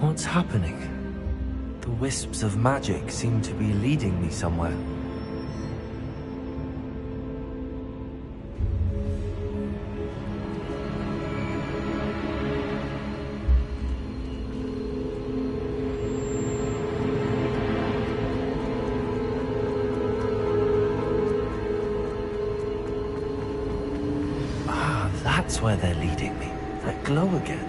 What's happening? The wisps of magic seem to be leading me somewhere. Ah, that's where they're leading me. That glow again.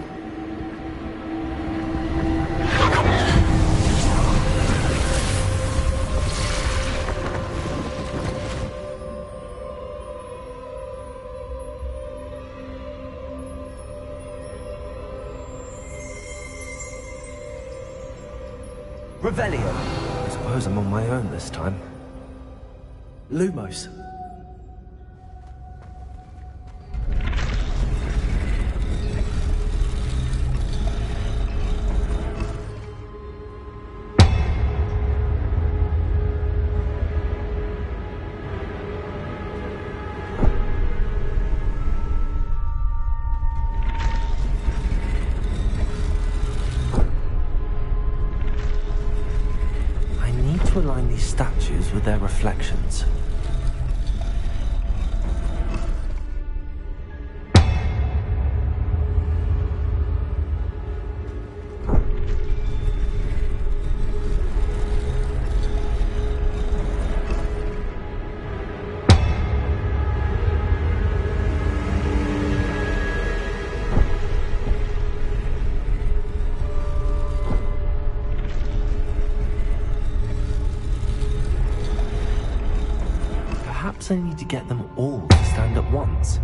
Revelio. I suppose I'm on my own this time. Lumos. To align these statues with their reflections. Perhaps I need to get them all to stand at once.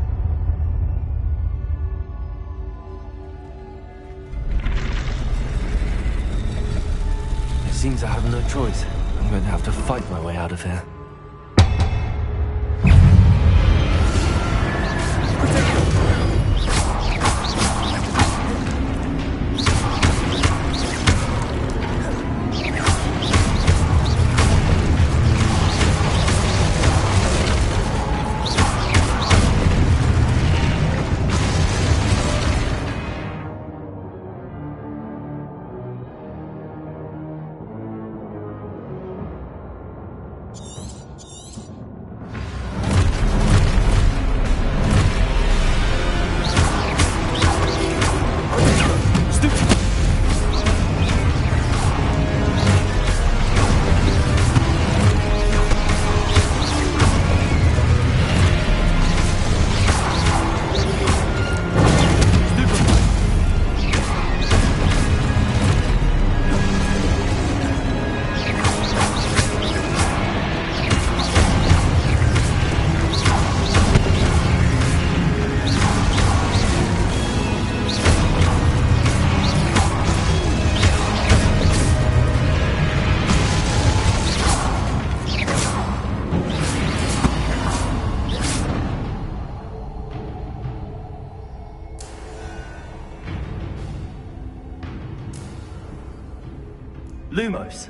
It seems I have no choice. I'm going to have to fight my way out of here. Lumos.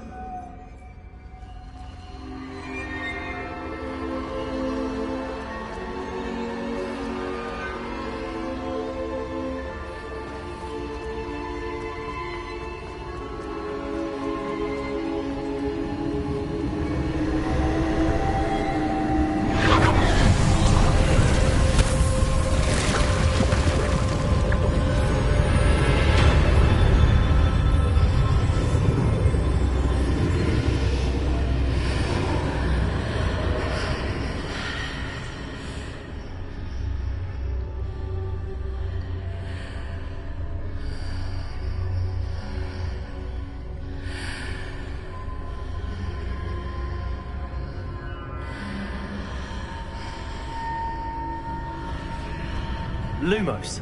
Lumos.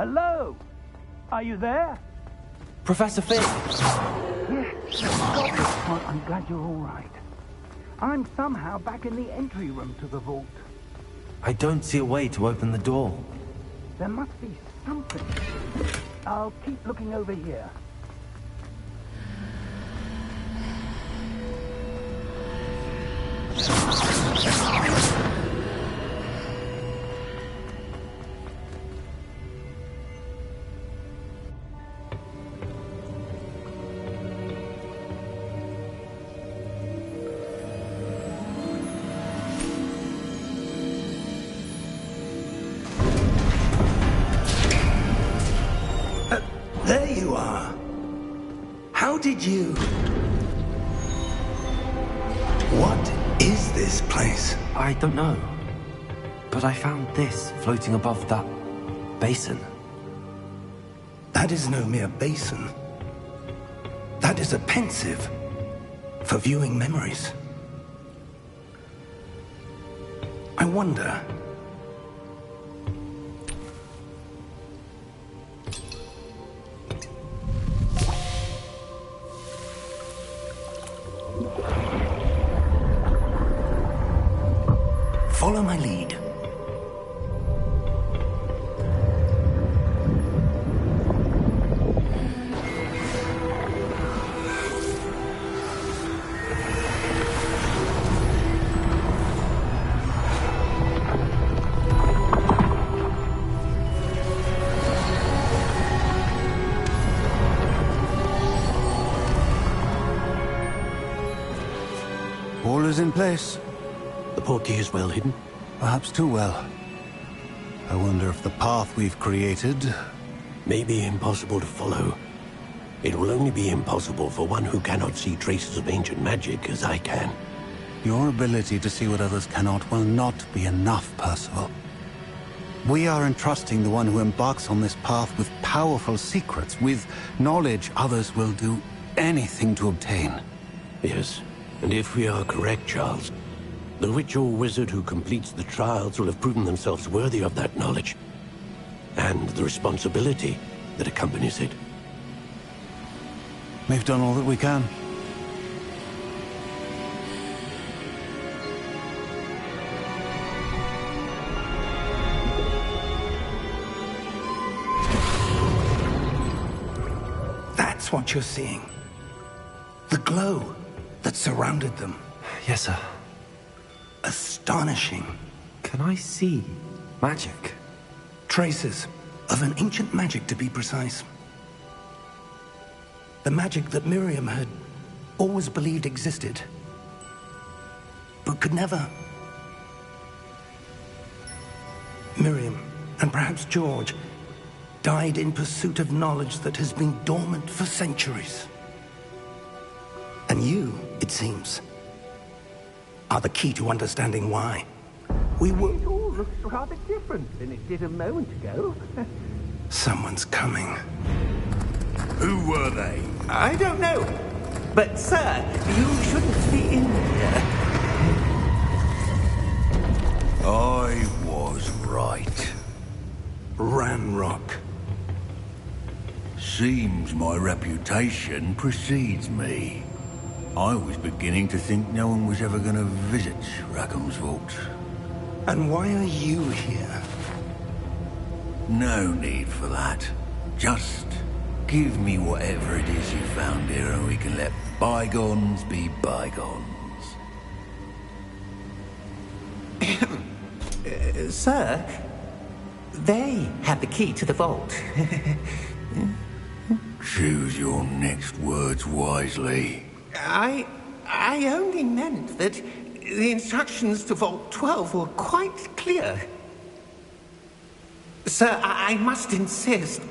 Hello? Are you there? Professor Fig! Yes. Well, I'm glad you're all right. I'm somehow back in the entry room to the vault. I don't see a way to open the door. There must be something. I'll keep looking over here. There you are. How did you... What is this place? I don't know. But I found this floating above that basin. That is no mere basin. That is a pensive for viewing memories. I wonder... Follow my lead. All is in place. The portkey is well hidden. Perhaps too well. I wonder if the path we've created... May be impossible to follow. It will only be impossible for one who cannot see traces of ancient magic as I can. Your ability to see what others cannot will not be enough, Percival. We are entrusting the one who embarks on this path with powerful secrets, with knowledge others will do anything to obtain. Yes, and if we are correct, Charles, the witch or wizard who completes the trials will have proven themselves worthy of that knowledge, and the responsibility that accompanies it. We've done all that we can. That's what you're seeing. The glow that surrounded them. Yes, sir. Astonishing. Can I see magic? Traces of an ancient magic, to be precise. The magic that Miriam had always believed existed, but could never. Miriam, and perhaps George, died in pursuit of knowledge that has been dormant for centuries. And you, it seems, are the key to understanding why. We were... It all looks rather different than it did a moment ago. Someone's coming. Who were they? I don't know. But, sir, you shouldn't be in here. I was right. Ranrock. Seems my reputation precedes me. I was beginning to think no one was ever going to visit Rackham's vault. And why are you here? No need for that. Just give me whatever it is you found here and we can let bygones be bygones. Sir, they have the key to the vault. Choose your next words wisely. I only meant that the instructions to Vault 12 were quite clear. Sir, I must insist.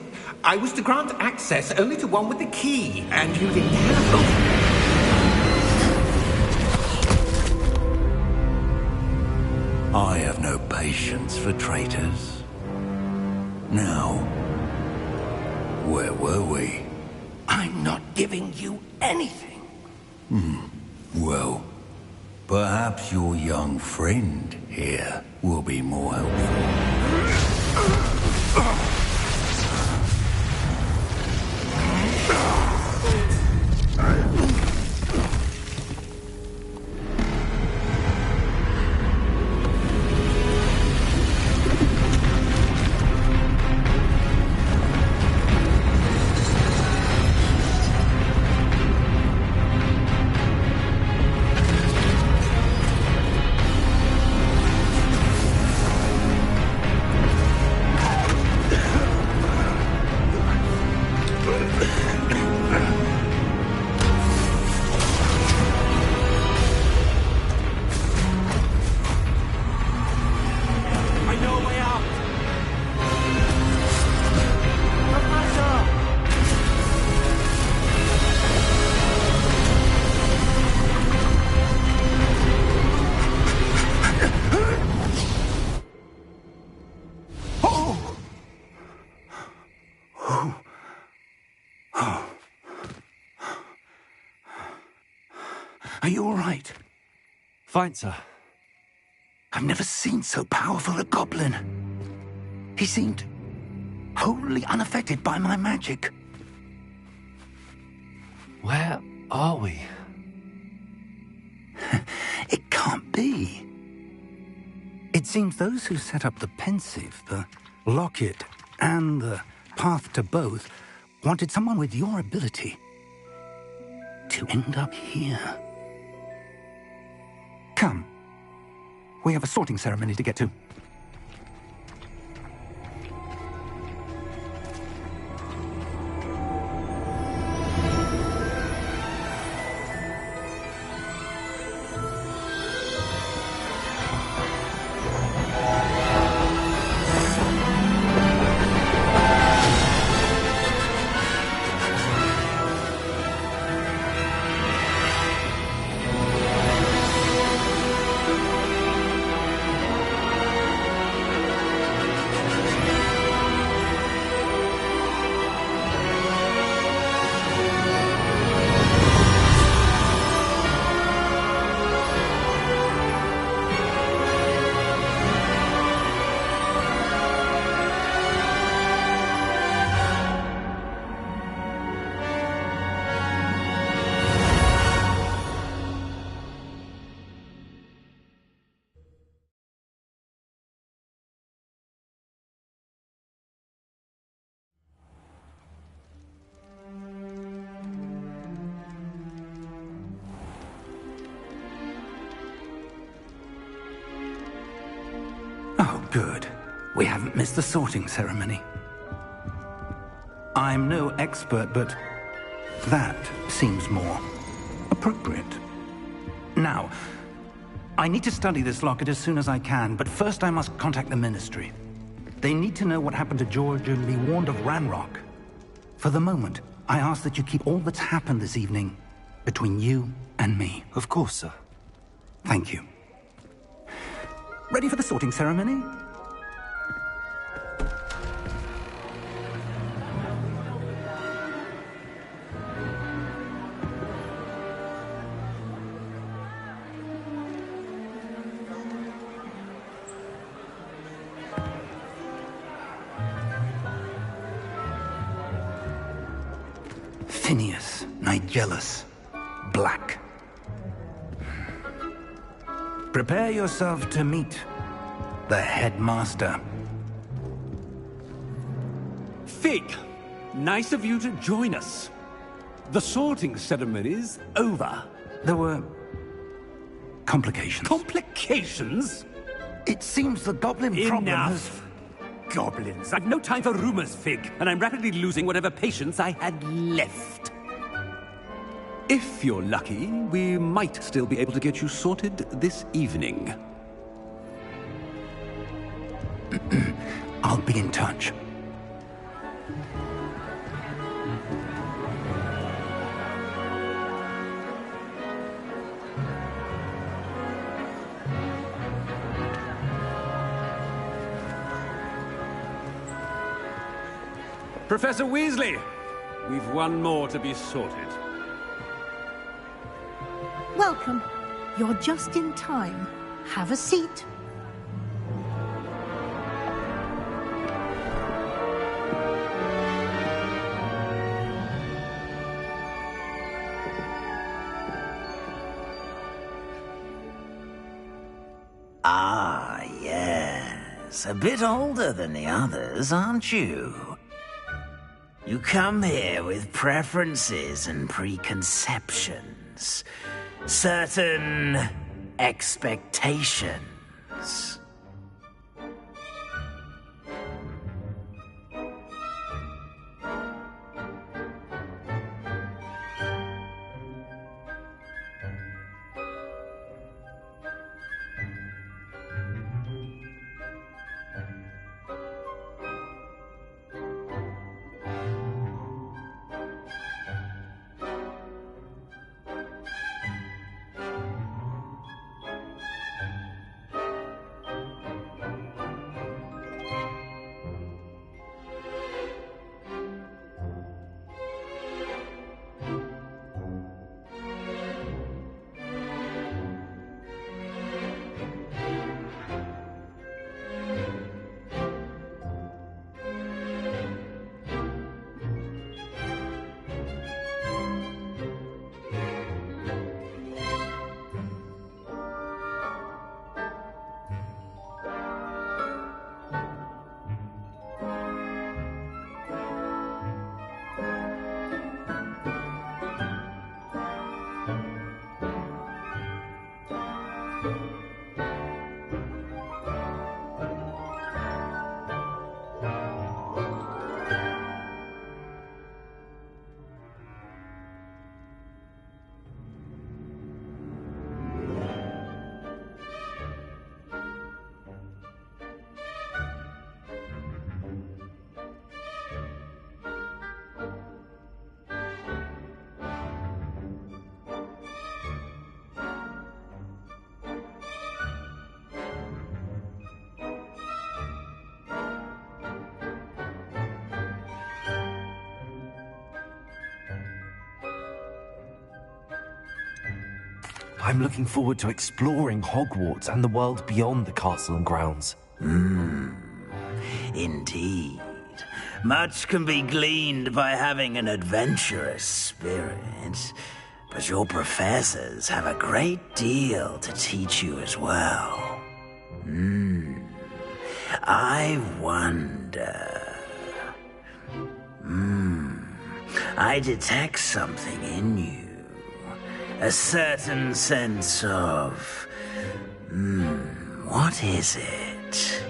I was to grant access only to one with the key, and you didn't have them. I have no patience for traitors. Now, where were we? I'm not giving you anything. Well, perhaps your young friend here will be more helpful. Are you all right? Fine, sir. I've never seen so powerful a goblin. He seemed wholly unaffected by my magic. Where are we? It can't be. It seems those who set up the pensive, the locket, and the path to both wanted someone with your ability to end up here. Come. We have a sorting ceremony to get to. Oh, good. We haven't missed the sorting ceremony. I'm no expert, but that seems more appropriate. Now, I need to study this locket as soon as I can, but first I must contact the Ministry. They need to know what happened to George and be warned of Ranrock. For the moment, I ask that you keep all that's happened this evening between you and me. Of course, sir. Thank you. Ready for the sorting ceremony? Phineas, Nigellus, Black. Prepare yourself to meet the headmaster. Fig, nice of you to join us. The sorting ceremony's over. There were complications. Complications? It seems the goblin problem has... Enough. Goblins. I've no time for rumors, Fig, and I'm rapidly losing whatever patience I had left. If you're lucky, we might still be able to get you sorted this evening. I'll be in touch. Professor Weasley, we've one more to be sorted. Welcome. You're just in time. Have a seat. Ah, yes. A bit older than the others, aren't you? You come here with preferences and preconceptions. Certain expectations. I'm looking forward to exploring Hogwarts and the world beyond the castle and grounds. Indeed. Much can be gleaned by having an adventurous spirit, but your professors have a great deal to teach you as well. I wonder... I detect something in you. A certain sense of... what is it?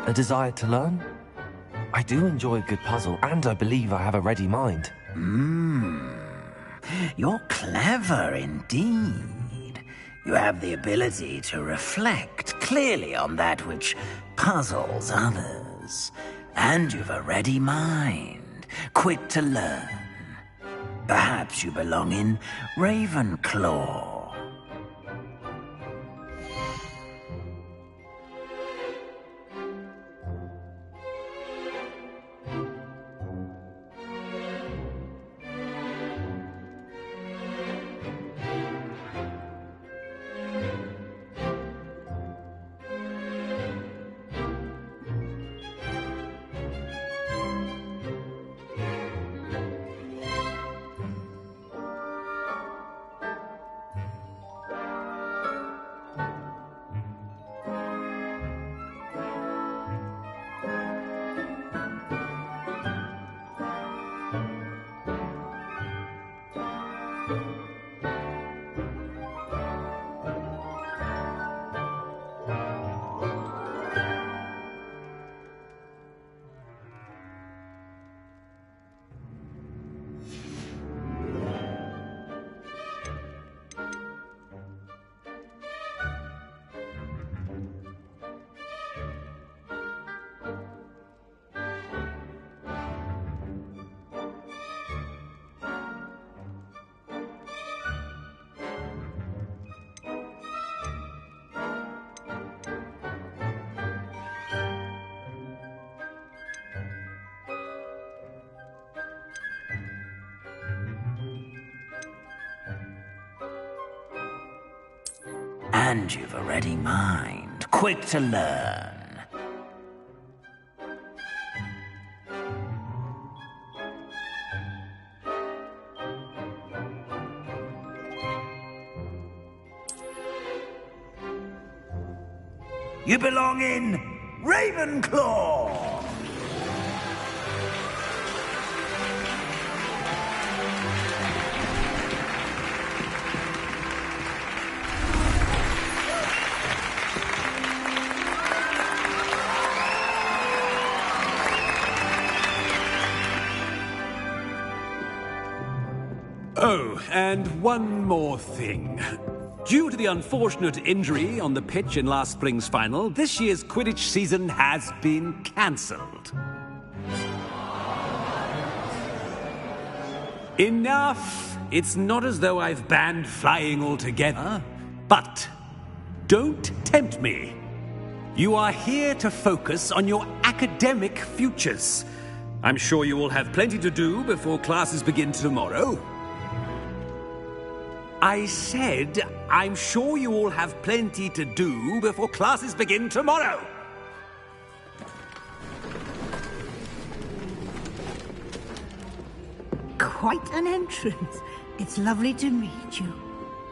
A desire to learn? I do enjoy a good puzzle, and I believe I have a ready mind. You're clever indeed. You have the ability to reflect clearly on that which puzzles others. And you've a ready mind, quick to learn. Perhaps you belong in Ravenclaw. And you've a ready mind, quick to learn. You belong in Ravenclaw! Oh, and one more thing. Due to the unfortunate injury on the pitch in last spring's final, this year's Quidditch season has been cancelled. Enough! It's not as though I've banned flying altogether, but don't tempt me. You are here to focus on your academic futures. I'm sure you will have plenty to do before classes begin tomorrow. I said, I'm sure you all have plenty to do before classes begin tomorrow. Quite an entrance. It's lovely to meet you.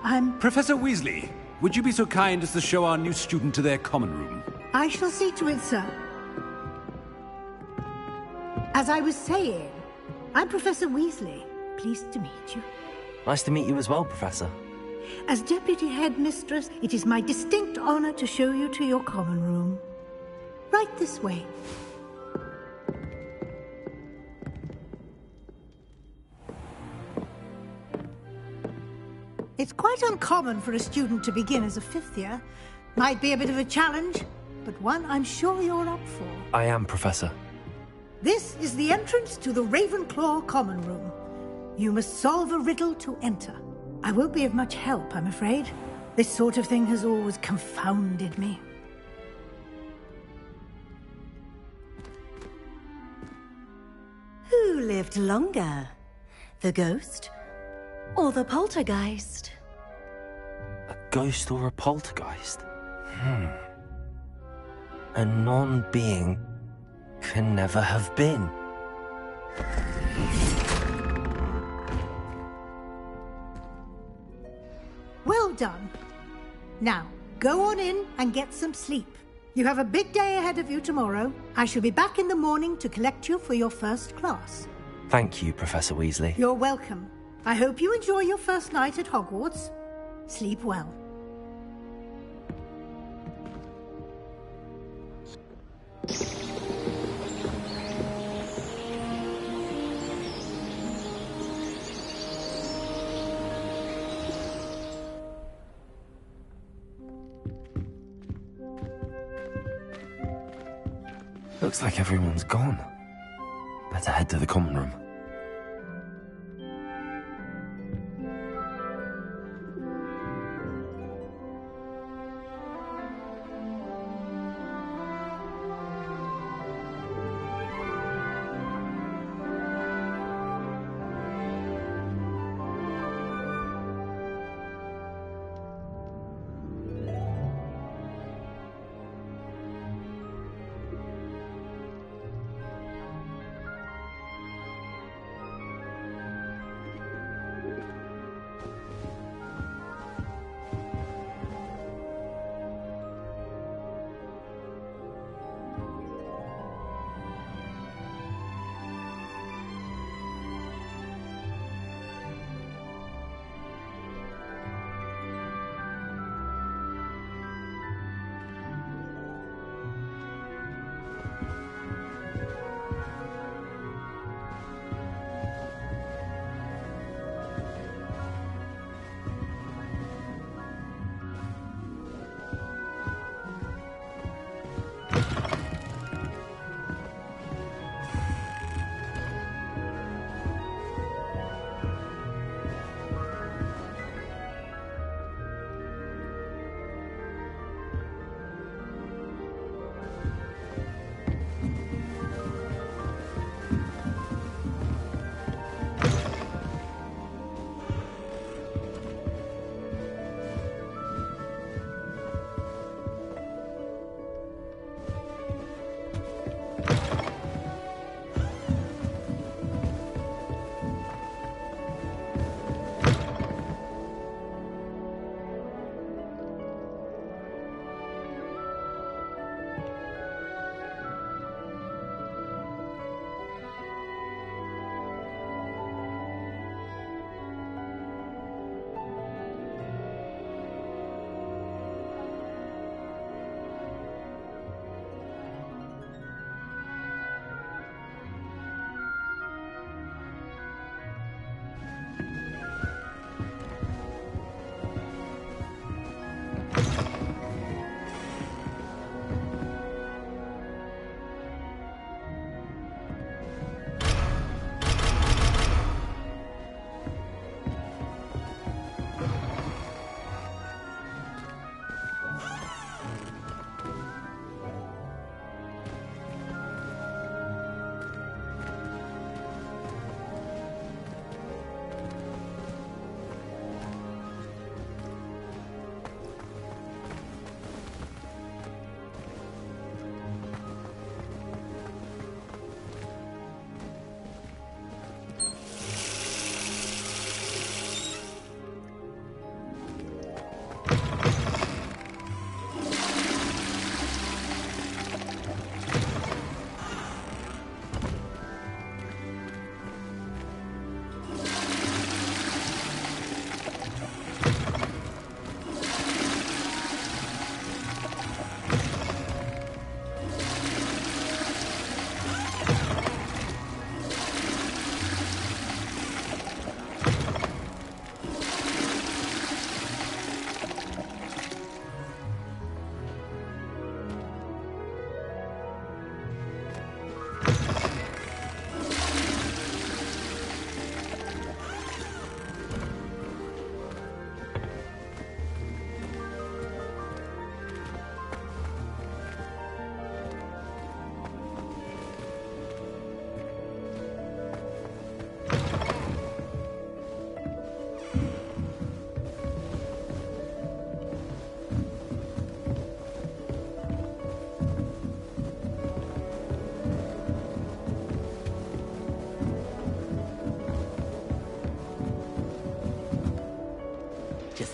I'm... Professor Weasley, would you be so kind as to show our new student to their common room? I shall see to it, sir. As I was saying, I'm Professor Weasley. Pleased to meet you. Nice to meet you as well, Professor. As Deputy Headmistress, it is my distinct honor to show you to your common room. Right this way. It's quite uncommon for a student to begin as a fifth year. Might be a bit of a challenge, but one I'm sure you're up for. I am, Professor. This is the entrance to the Ravenclaw common room. You must solve a riddle to enter. I won't be of much help, I'm afraid. This sort of thing has always confounded me. Who lived longer? The ghost or the poltergeist? A ghost or a poltergeist? A non-being can never have been. Well done. Now, go on in and get some sleep. You have a big day ahead of you tomorrow. I shall be back in the morning to collect you for your first class. Thank you, Professor Weasley. You're welcome. I hope you enjoy your first night at Hogwarts. Sleep well. Looks like everyone's gone. Better head to the common room.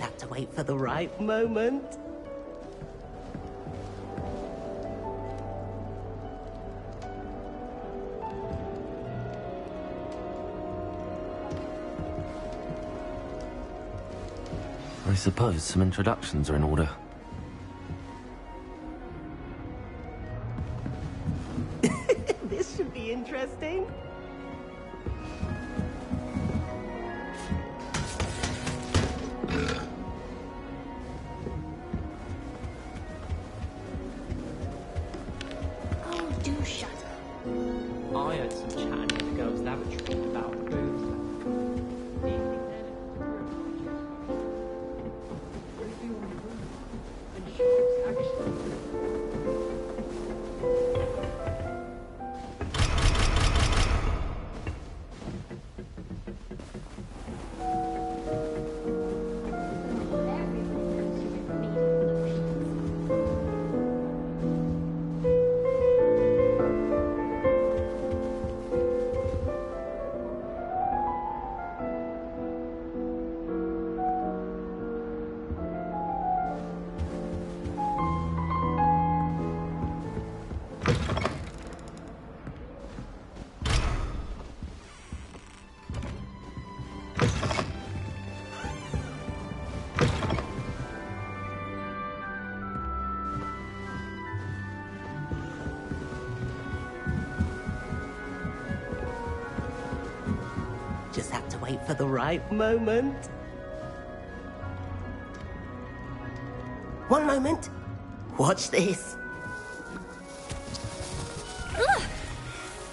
have to wait for the right moment. I suppose some introductions are in order. This should be interesting. Oh, do shut up. I heard some chatting in the girls' lavatory about booze. Just have to wait for the right moment. One moment. Watch this. Ugh!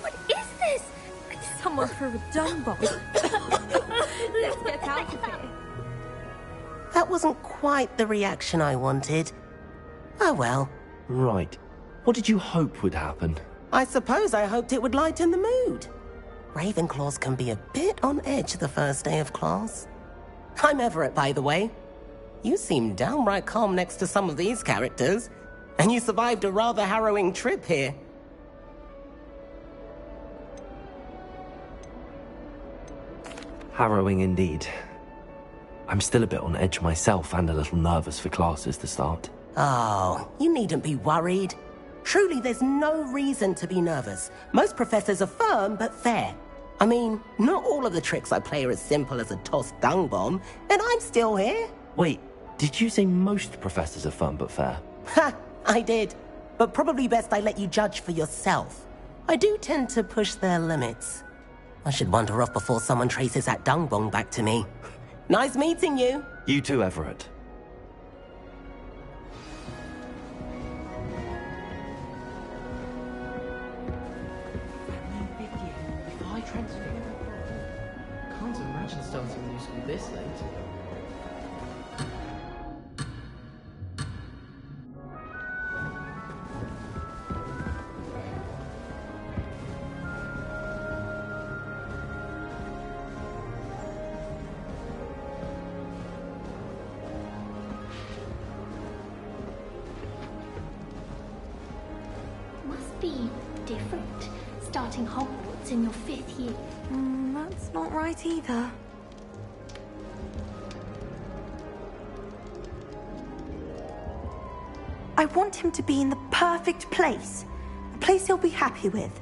What is this? Someone threw a dung bomb. Let's get out of here. That wasn't quite the reaction I wanted. Oh well. Right. What did you hope would happen? I suppose I hoped it would lighten the mood. Ravenclaws can be a bit on edge the first day of class. I'm Everett, by the way. You seem downright calm next to some of these characters, and you survived a rather harrowing trip here. Harrowing indeed. I'm still a bit on edge myself and a little nervous for classes to start. Oh, you needn't be worried. Truly, there's no reason to be nervous. Most professors are firm but fair. I mean, not all of the tricks I play are as simple as a tossed dung bomb, and I'm still here. Wait, did you say most professors are firm but fair? Ha! I did. But probably best I let you judge for yourself. I do tend to push their limits. I should wander off before someone traces that dung bomb back to me. Nice meeting you. You too, Everett. Can't imagine starting new school this late. Must be different, starting Hogwarts in your 5th year. That's not right either. I want him to be in the perfect place. A place he'll be happy with.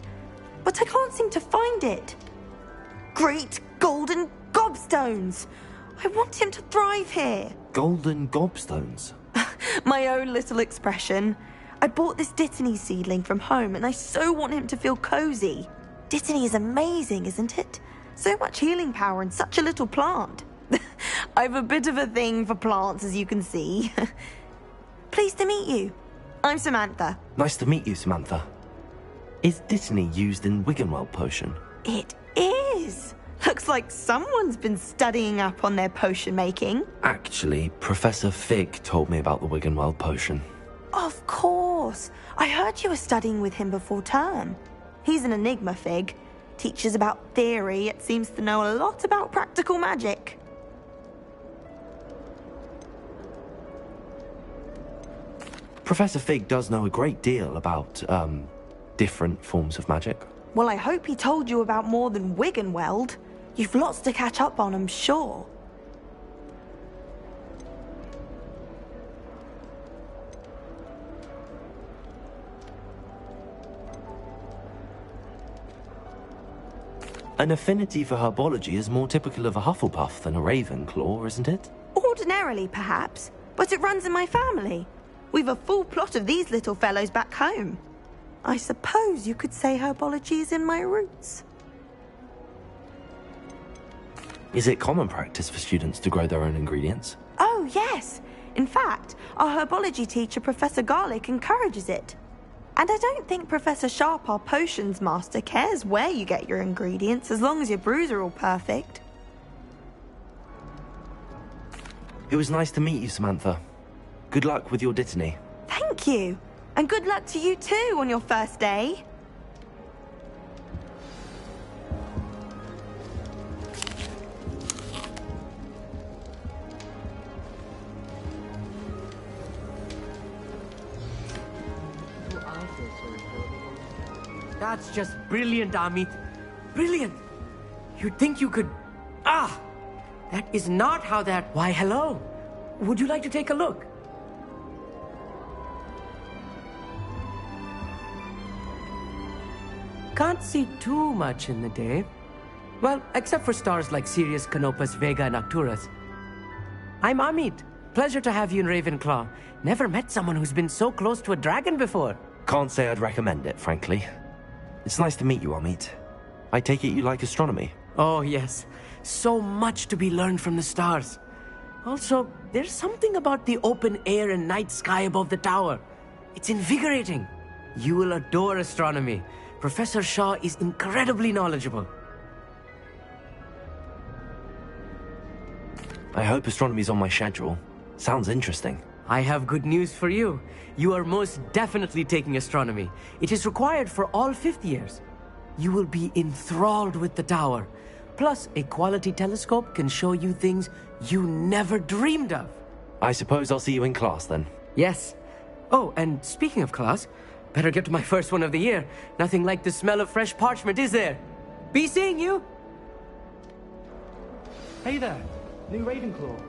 But I can't seem to find it. Great golden gobstones! I want him to thrive here. Golden gobstones? My own little expression. I bought this Dittany seedling from home and I so want him to feel cozy. Dittany is amazing, isn't it? So much healing power in such a little plant. I've a bit of a thing for plants, as you can see. Pleased to meet you. I'm Samantha. Nice to meet you, Samantha. Is Dittany used in Wiggenweld potion? It is. Looks like someone's been studying up on their potion making. Actually, Professor Fig told me about the Wiggenweld potion. Of course. I heard you were studying with him before term. He's an enigma, Fig. Teaches about theory, yet seems to know a lot about practical magic. Professor Fig does know a great deal about, different forms of magic. Well, I hope he told you about more than Wiggenweld. You've lots to catch up on, I'm sure. An affinity for herbology is more typical of a Hufflepuff than a Ravenclaw, isn't it? Ordinarily, perhaps, but it runs in my family. We've a full plot of these little fellows back home. I suppose you could say herbology is in my roots. Is it common practice for students to grow their own ingredients? Oh, yes. In fact, our herbology teacher, Professor Garlick, encourages it. And I don't think Professor Sharp, our potions master, cares where you get your ingredients, as long as your brews are all perfect. It was nice to meet you, Samantha. Good luck with your dittany. Thank you. And good luck to you too on your first day. That's just brilliant, Amit. Brilliant! You'd think you could... Ah! That is not how that... Why, hello. Would you like to take a look? Can't see too much in the day. Well, except for stars like Sirius, Canopus, Vega, and Arcturus. I'm Amit. Pleasure to have you in Ravenclaw. Never met someone who's been so close to a dragon before. Can't say I'd recommend it, frankly. It's nice to meet you, Amit. I take it you like astronomy? Oh, yes. So much to be learned from the stars. Also, there's something about the open air and night sky above the tower. It's invigorating. You will adore astronomy. Professor Shaw is incredibly knowledgeable. I hope astronomy's on my schedule. Sounds interesting. I have good news for you. You are most definitely taking astronomy. It is required for all 5th years. You will be enthralled with the tower. Plus, a quality telescope can show you things you never dreamed of. I suppose I'll see you in class then. Yes. Oh, and speaking of class, better get to my first one of the year. Nothing like the smell of fresh parchment, is there? Be seeing you! Hey there, new Ravenclaw.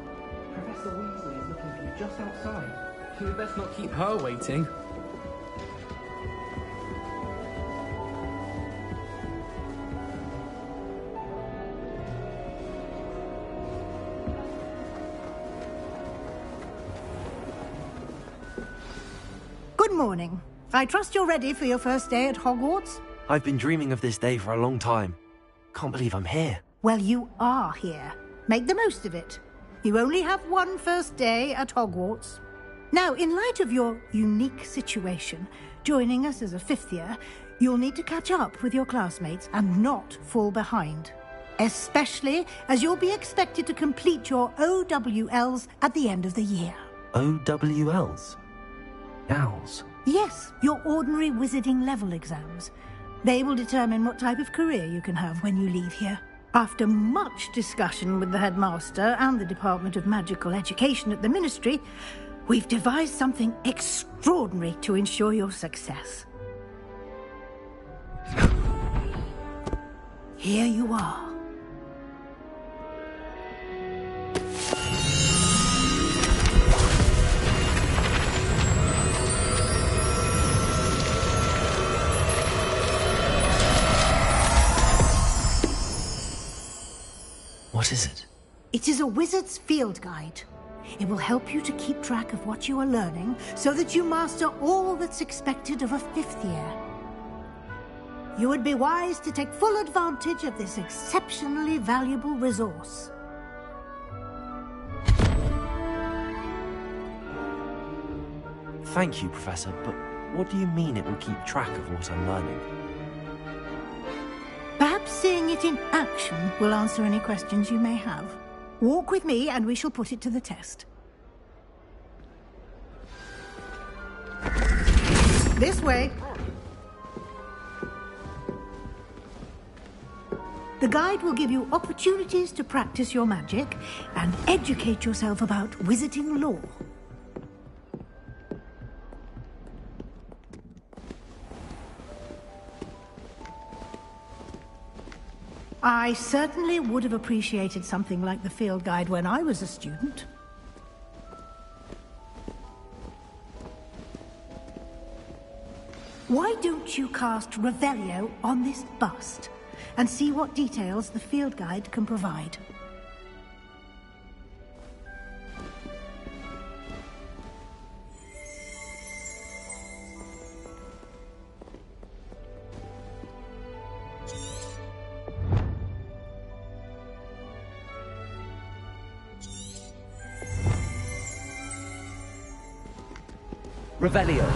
Professor Weasley is looking for you just outside. You'd best not keep her waiting. Good morning. I trust you're ready for your first day at Hogwarts? I've been dreaming of this day for a long time. Can't believe I'm here. Well, you are here. Make the most of it. You only have one first day at Hogwarts. Now, in light of your unique situation, joining us as a 5th year, you'll need to catch up with your classmates and not fall behind. Especially as you'll be expected to complete your OWLs at the end of the year. OWLs? Owls? Yes, your ordinary wizarding level exams. They will determine what type of career you can have when you leave here. After much discussion with the headmaster and the Department of Magical Education at the Ministry, we've devised something extraordinary to ensure your success. Here you are. What is it? It is a wizard's field guide. It will help you to keep track of what you are learning so that you master all that's expected of a 5th year. You would be wise to take full advantage of this exceptionally valuable resource. Thank you, Professor, but what do you mean it will keep track of what I'm learning? Perhaps seeing it in action will answer any questions you may have. Walk with me and we shall put it to the test. This way. The guide will give you opportunities to practice your magic and educate yourself about wizarding lore. I certainly would have appreciated something like the field guide when I was a student. Why don't you cast Revelio on this bust? and see what details the field guide can provide. Revelio.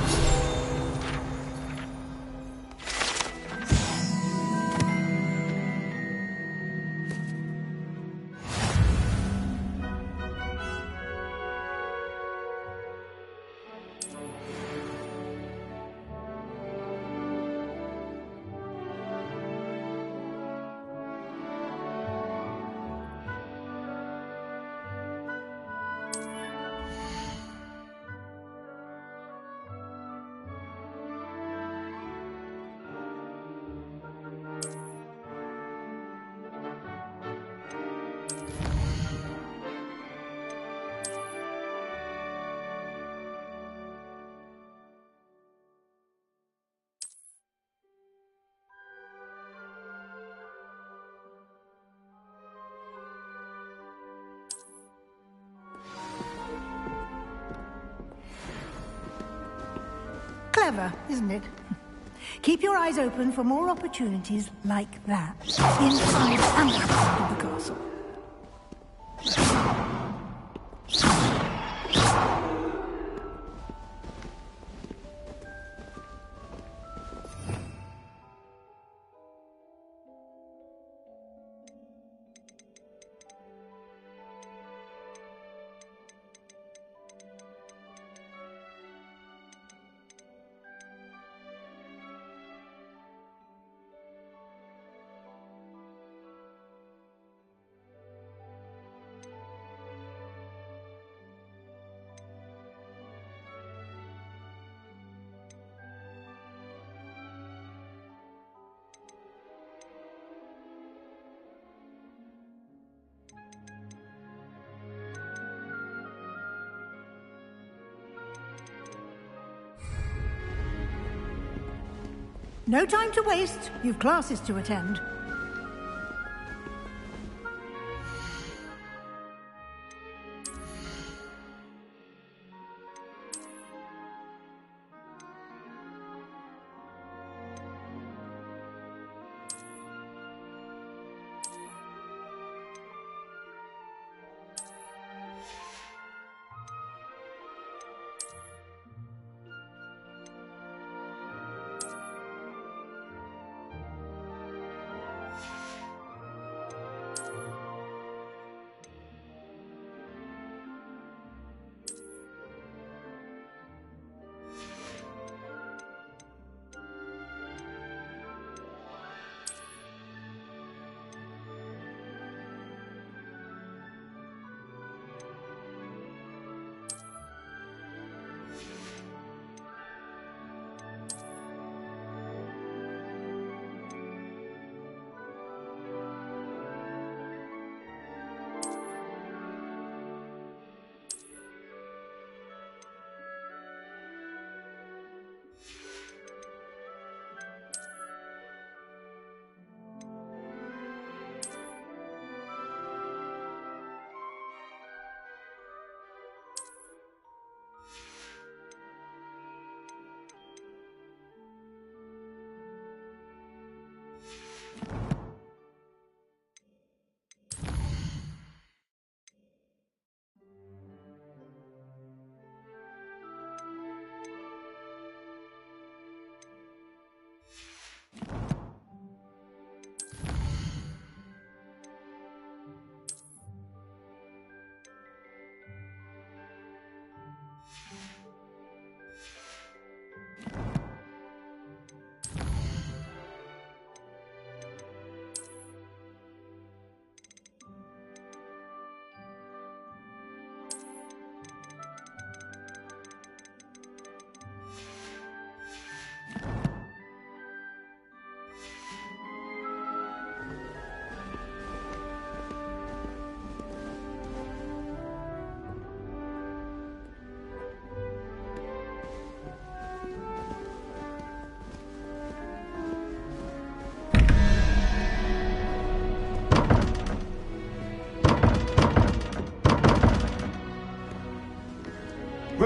Clever, isn't it? Keep your eyes open for more opportunities like that, inside and outside of the castle. No time to waste. You've classes to attend.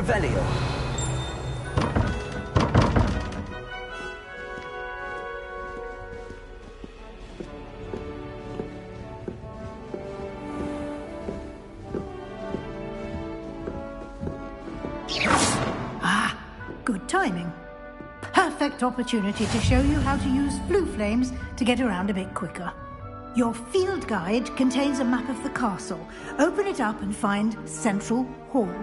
Revelio. Good timing. Perfect opportunity to show you how to use blue flames to get around a bit quicker. Your field guide contains a map of the castle. Open it up and find Central Hall.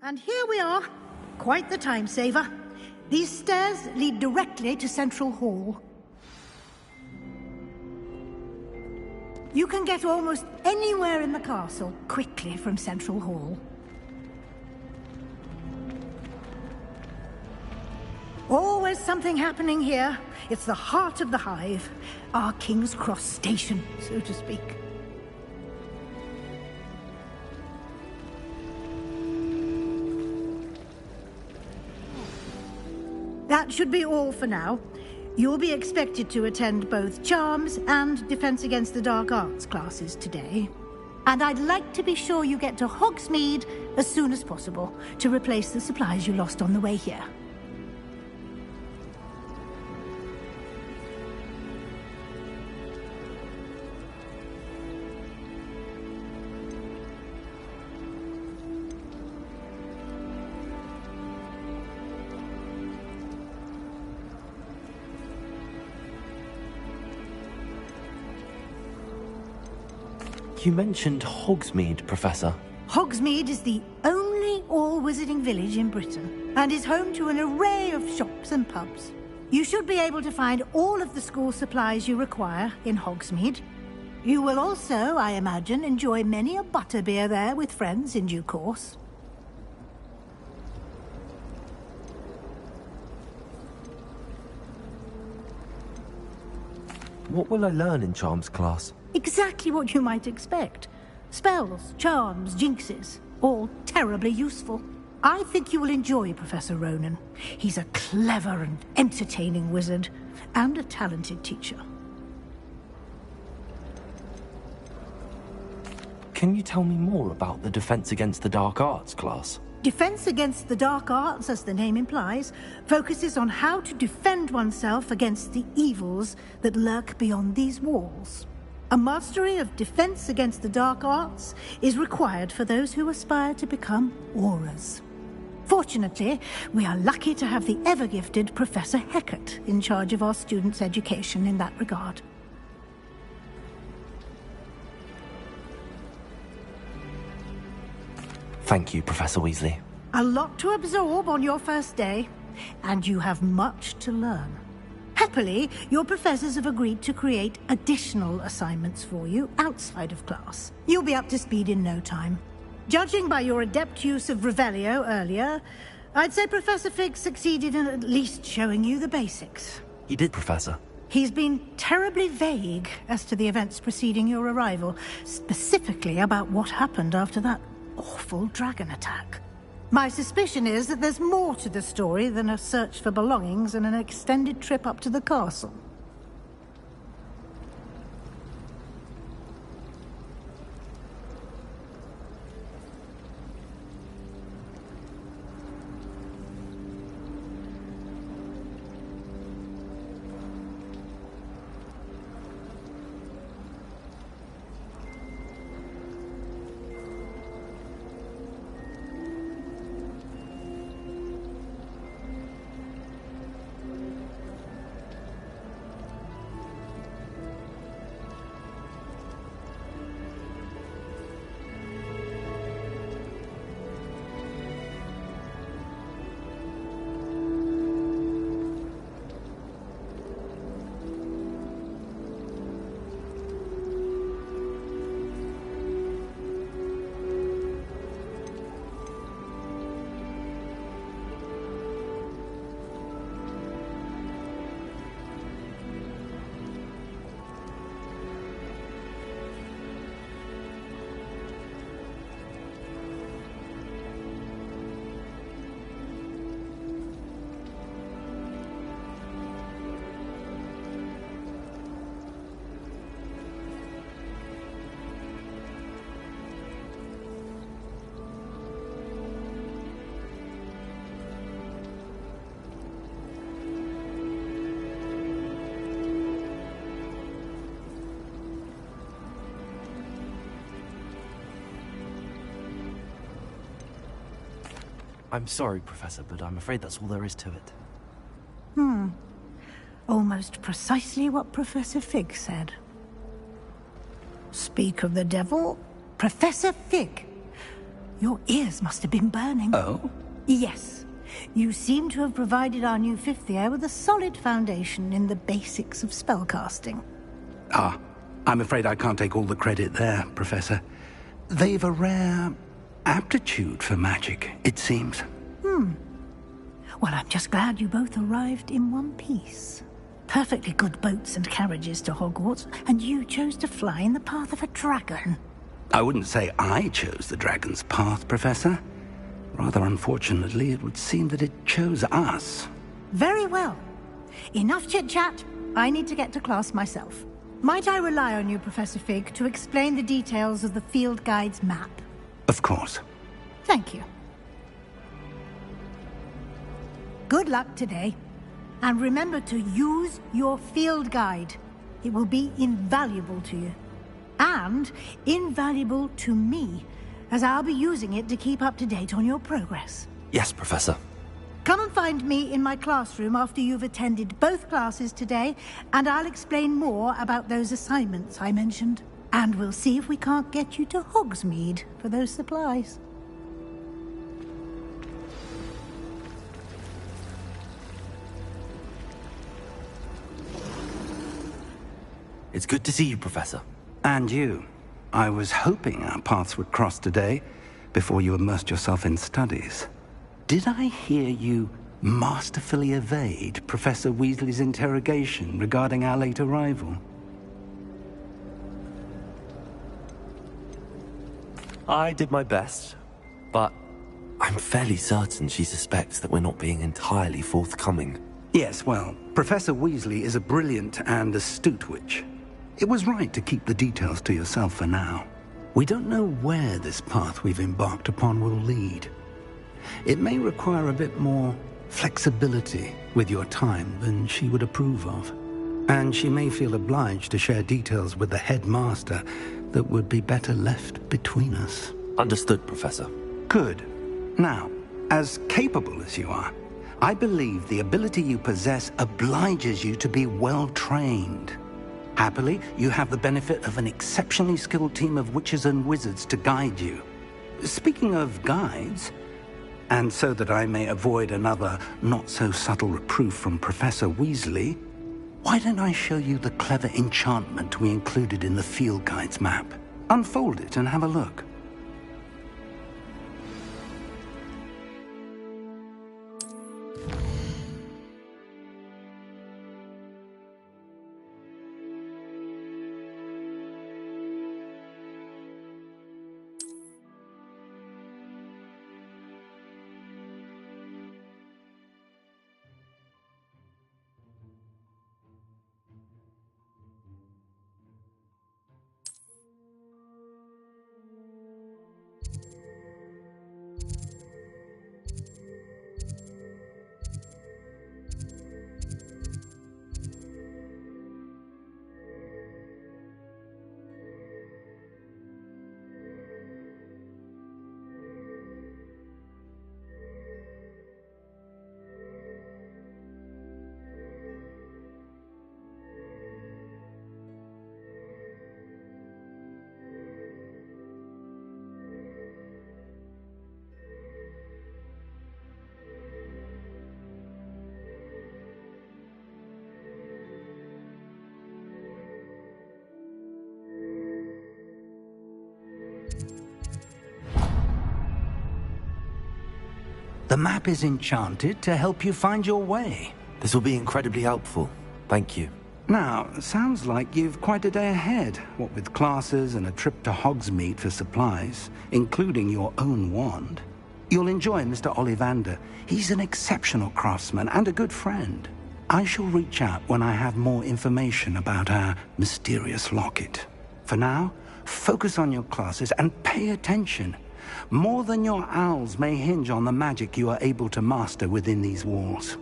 And here we are. Quite the time saver. These stairs lead directly to Central Hall. You can get almost anywhere in the castle quickly from Central Hall. Always something happening here. It's the heart of the hive. Our King's Cross station, so to speak. That should be all for now. You'll be expected to attend both Charms and Defense Against the Dark Arts classes today. And I'd like to be sure you get to Hogsmeade as soon as possible to replace the supplies you lost on the way here. You mentioned Hogsmeade, Professor. Hogsmeade is the only all-wizarding village in Britain and is home to an array of shops and pubs. You should be able to find all of the school supplies you require in Hogsmeade. You will also, I imagine, enjoy many a butterbeer there with friends in due course. What will I learn in Charms class? Exactly what you might expect. Spells, charms, jinxes, all terribly useful. I think you will enjoy Professor Ronan. He's a clever and entertaining wizard, and a talented teacher. Can you tell me more about the Defense Against the Dark Arts class? Defense Against the Dark Arts, as the name implies, focuses on how to defend oneself against the evils that lurk beyond these walls. A mastery of Defense Against the Dark Arts is required for those who aspire to become Aurors. Fortunately, we are lucky to have the ever-gifted Professor Hecat in charge of our students' education in that regard. Thank you, Professor Weasley. A lot to absorb on your first day, and you have much to learn. Happily, your professors have agreed to create additional assignments for you outside of class. You'll be up to speed in no time. Judging by your adept use of Revelio earlier, I'd say Professor Fig succeeded in at least showing you the basics. He did, Professor. He's been terribly vague as to the events preceding your arrival, specifically about what happened after that awful dragon attack. My suspicion is that there's more to the story than a search for belongings and an extended trip up to the castle. I'm sorry, Professor, but I'm afraid that's all there is to it. Almost precisely what Professor Fig said. Speak of the devil, Professor Fig. Your ears must have been burning. Oh? Yes. You seem to have provided our new fifth year with a solid foundation in the basics of spellcasting. Ah, I'm afraid I can't take all the credit there, Professor. They've a rare aptitude for magic, it seems. Well, I'm just glad you both arrived in one piece. Perfectly good boats and carriages to Hogwarts, and you chose to fly in the path of a dragon. I wouldn't say I chose the dragon's path, Professor. Rather unfortunately, it would seem that it chose us. Very well. Enough chit-chat. I need to get to class myself. Might I rely on you, Professor Fig, to explain the details of the field guide's map? Of course. Thank you. Good luck today. And remember to use your field guide. It will be invaluable to you. And invaluable to me, as I'll be using it to keep up to date on your progress. Yes, Professor. Come and find me in my classroom after you've attended both classes today, and I'll explain more about those assignments I mentioned. And we'll see if we can't get you to Hogsmeade for those supplies. It's good to see you, Professor. And you. I was hoping our paths would cross today, before you immersed yourself in studies. Did I hear you masterfully evade Professor Weasley's interrogation regarding our late arrival? I did my best, but I'm fairly certain she suspects that we're not being entirely forthcoming. Yes, well, Professor Weasley is a brilliant and astute witch. It was right to keep the details to yourself for now. We don't know where this path we've embarked upon will lead. It may require a bit more flexibility with your time than she would approve of. And she may feel obliged to share details with the headmaster that would be better left between us. Understood, Professor. Good. Now, as capable as you are, I believe the ability you possess obliges you to be well-trained. Happily, you have the benefit of an exceptionally skilled team of witches and wizards to guide you. Speaking of guides, and so that I may avoid another not-so-subtle reproof from Professor Weasley, why don't I show you the clever enchantment we included in the field guide's map? Unfold it and have a look. The map is enchanted to help you find your way. This will be incredibly helpful. Thank you. Now, sounds like you've quite a day ahead, what with classes and a trip to Hogsmeade for supplies, including your own wand. You'll enjoy Mr. Ollivander. He's an exceptional craftsman and a good friend. I shall reach out when I have more information about our mysterious locket. For now, focus on your classes and pay attention. More than your owls may hinge on the magic you are able to master within these walls.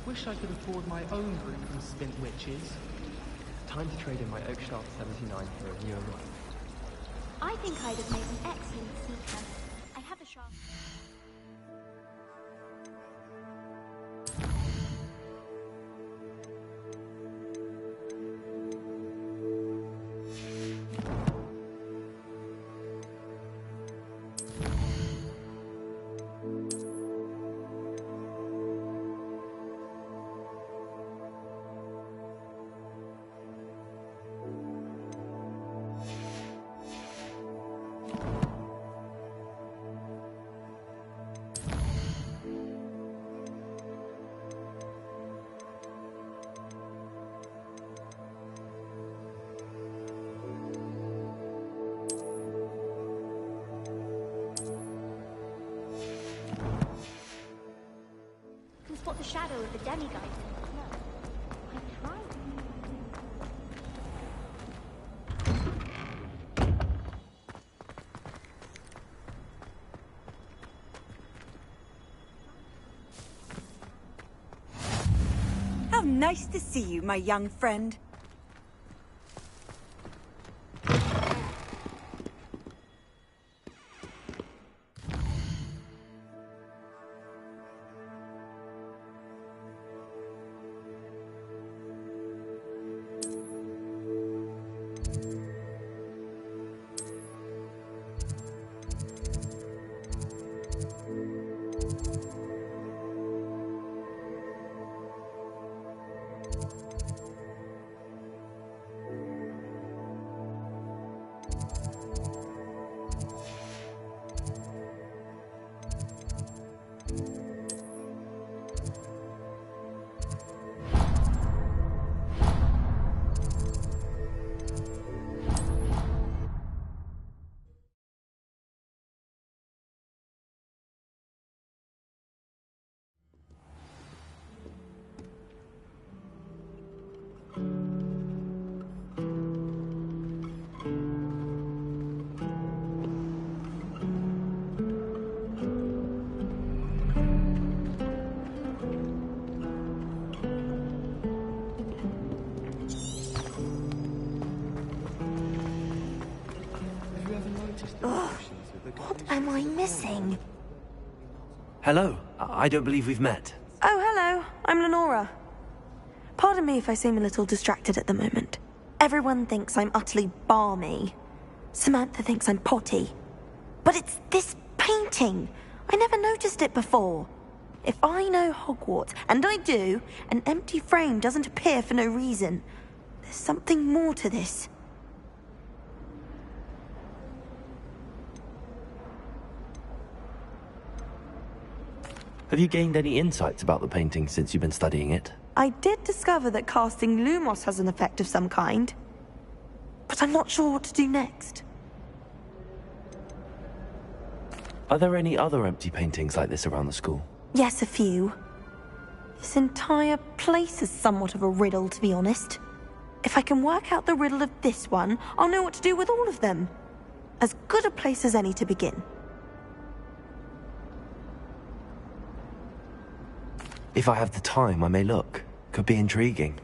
Wish I could afford my own group of spint witches. Time to trade in my Oakshaft 79 for a newer one. I think I'd have made an excellent seeker. I have a shaft. Spot the shadow of the demiguise in the cloak. I tried. How nice to see you, my young friend. What am I missing? Hello. I don't believe we've met. Oh, hello. I'm Lenora. Pardon me if I seem a little distracted at the moment. Everyone thinks I'm utterly balmy. Samantha thinks I'm potty. But it's this painting. I never noticed it before. If I know Hogwarts, and I do, an empty frame doesn't appear for no reason. There's something more to this. Have you gained any insights about the painting since you've been studying it? I did discover that casting Lumos has an effect of some kind. But I'm not sure what to do next. Are there any other empty paintings like this around the school? Yes, a few. This entire place is somewhat of a riddle, to be honest. If I can work out the riddle of this one, I'll know what to do with all of them. As good a place as any to begin. If I have the time, I may look. Could be intriguing.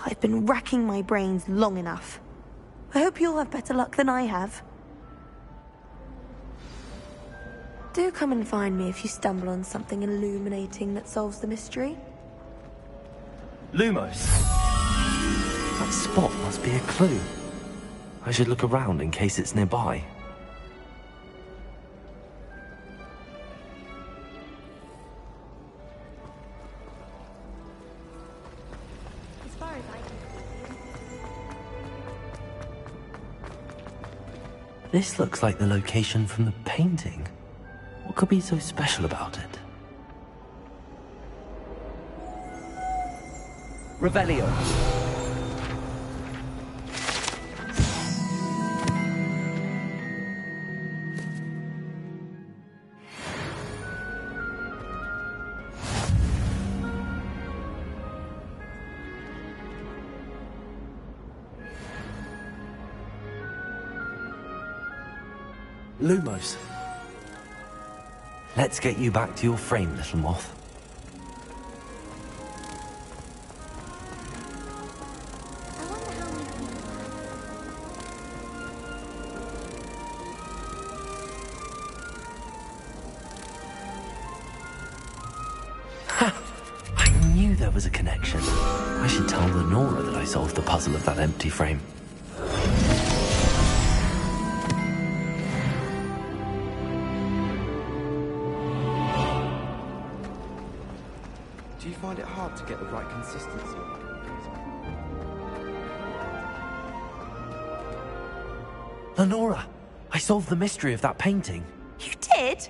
I've been racking my brains long enough. I hope you'll have better luck than I have. Do come and find me if you stumble on something illuminating that solves the mystery. Lumos! That spot must be a clue. I should look around in case it's nearby. This looks like the location from the painting. What could be so special about it? Revelio. Lumos. Let's get you back to your frame, little moth. I knew there was a connection. I should tell Lenora that I solved the puzzle of that empty frame. Do you find it hard to get the right consistency? Lenora, I solved the mystery of that painting. You did?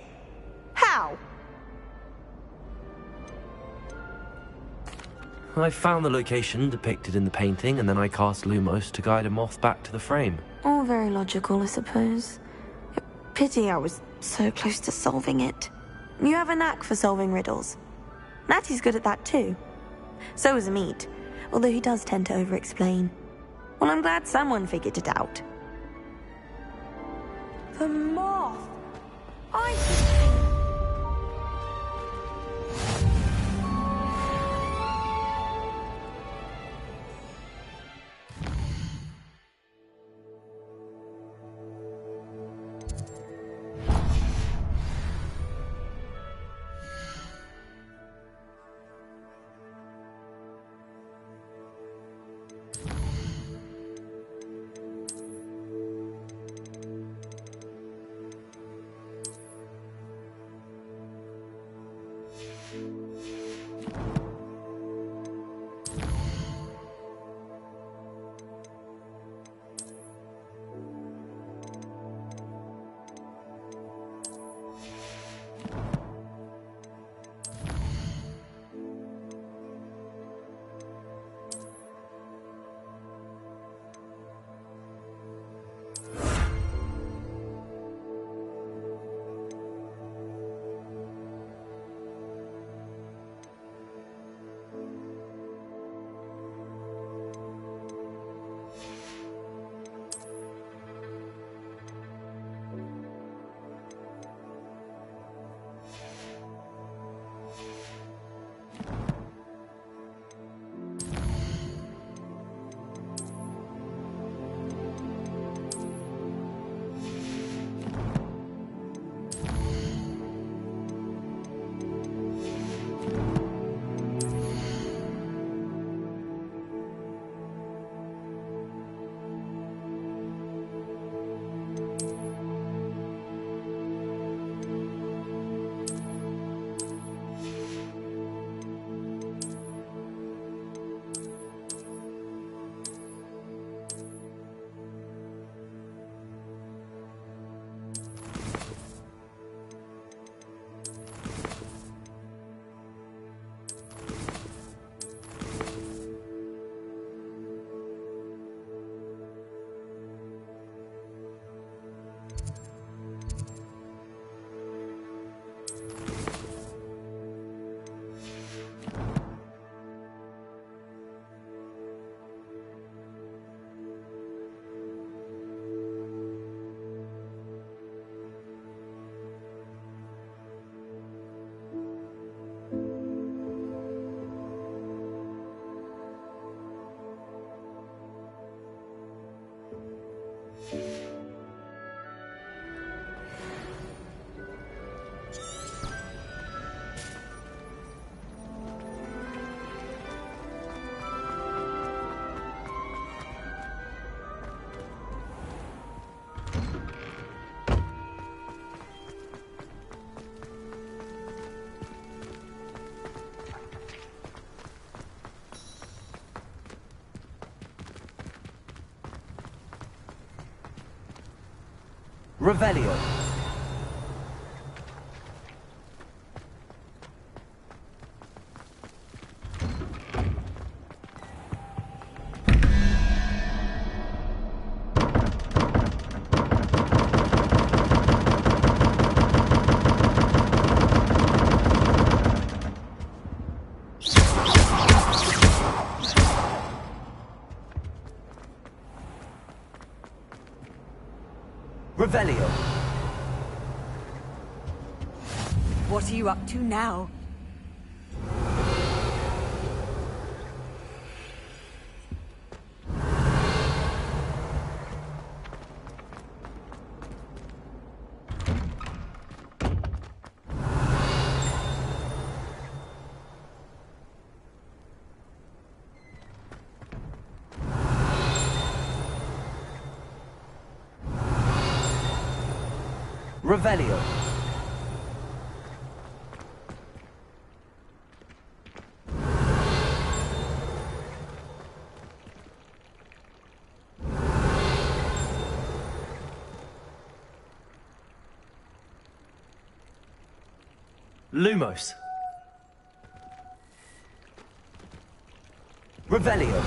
How? I found the location depicted in the painting, and then I cast Lumos to guide a moth back to the frame. All very logical, I suppose. Pity I was so close to solving it. You have a knack for solving riddles. Natty's good at that too. So is Amit, although he does tend to over-explain. Well, I'm glad someone figured it out. The moth! Revelio. Revelio. What are you up to now? Revelio. Lumos. Revelio.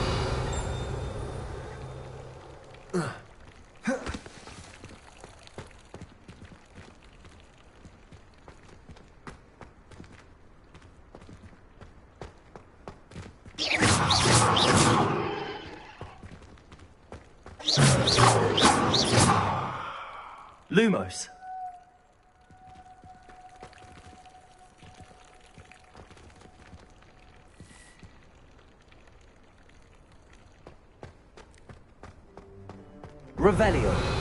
Lumos. Revelio.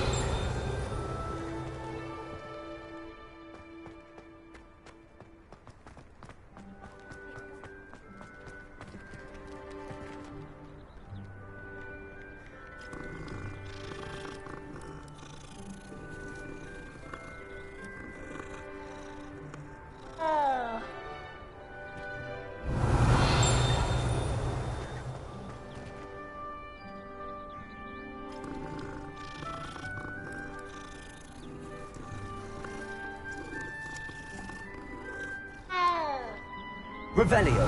Revelio.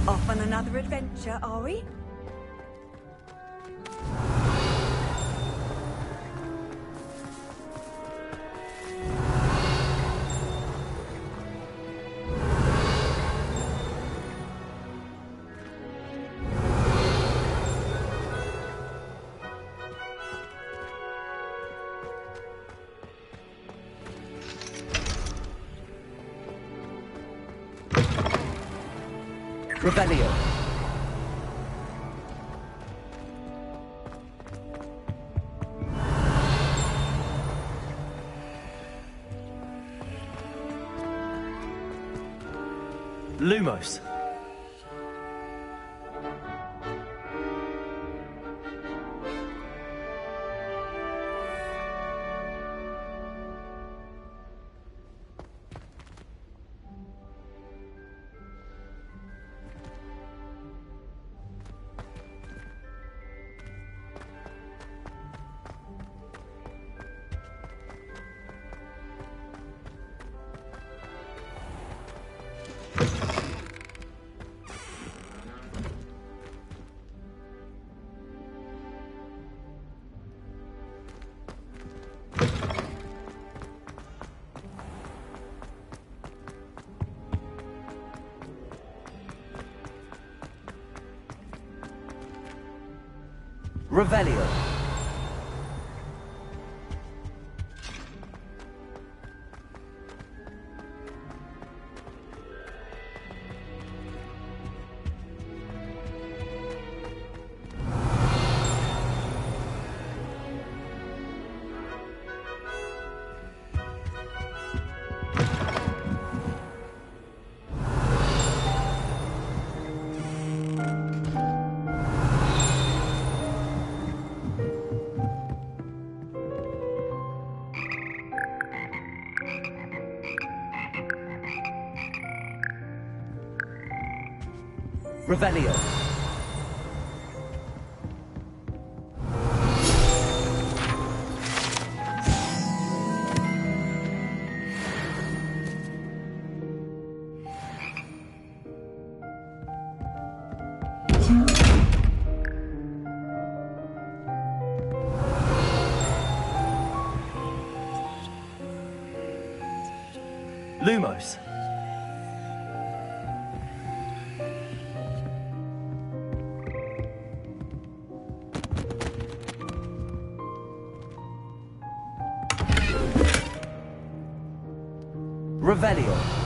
Off on another adventure, are we? Revelio. Lumos. Revelio. Revelio. Lumos. Revelio.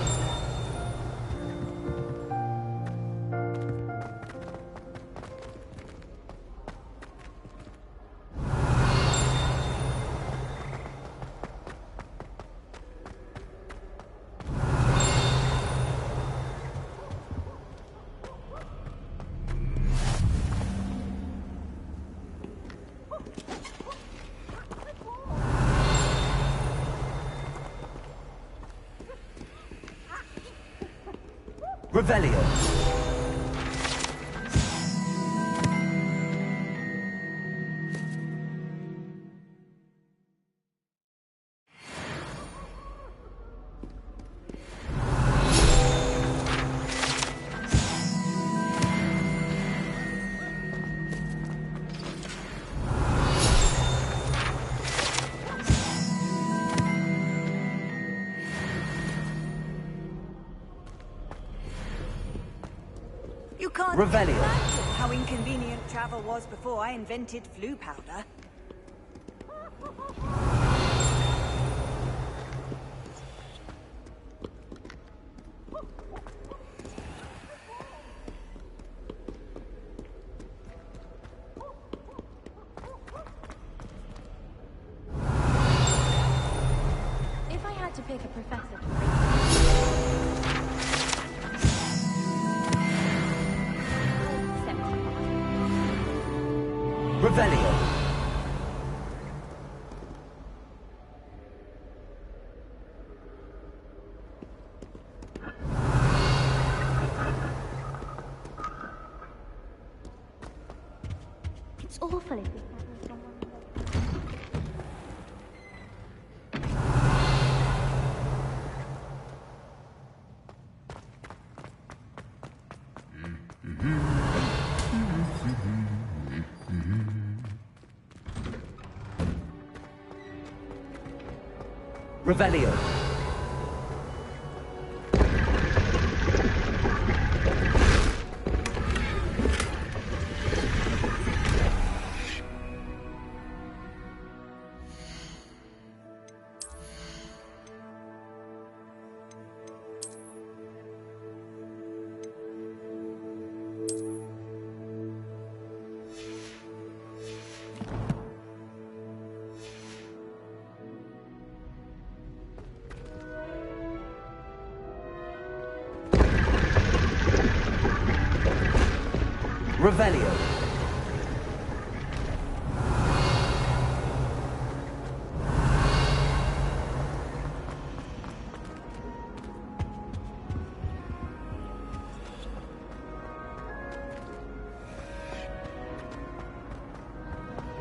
Revelio. You can't Revelio. imagine how inconvenient travel was before I invented flu powder. If I had to pick a professor to Revelio. It's awful if we Revelio. Revelio.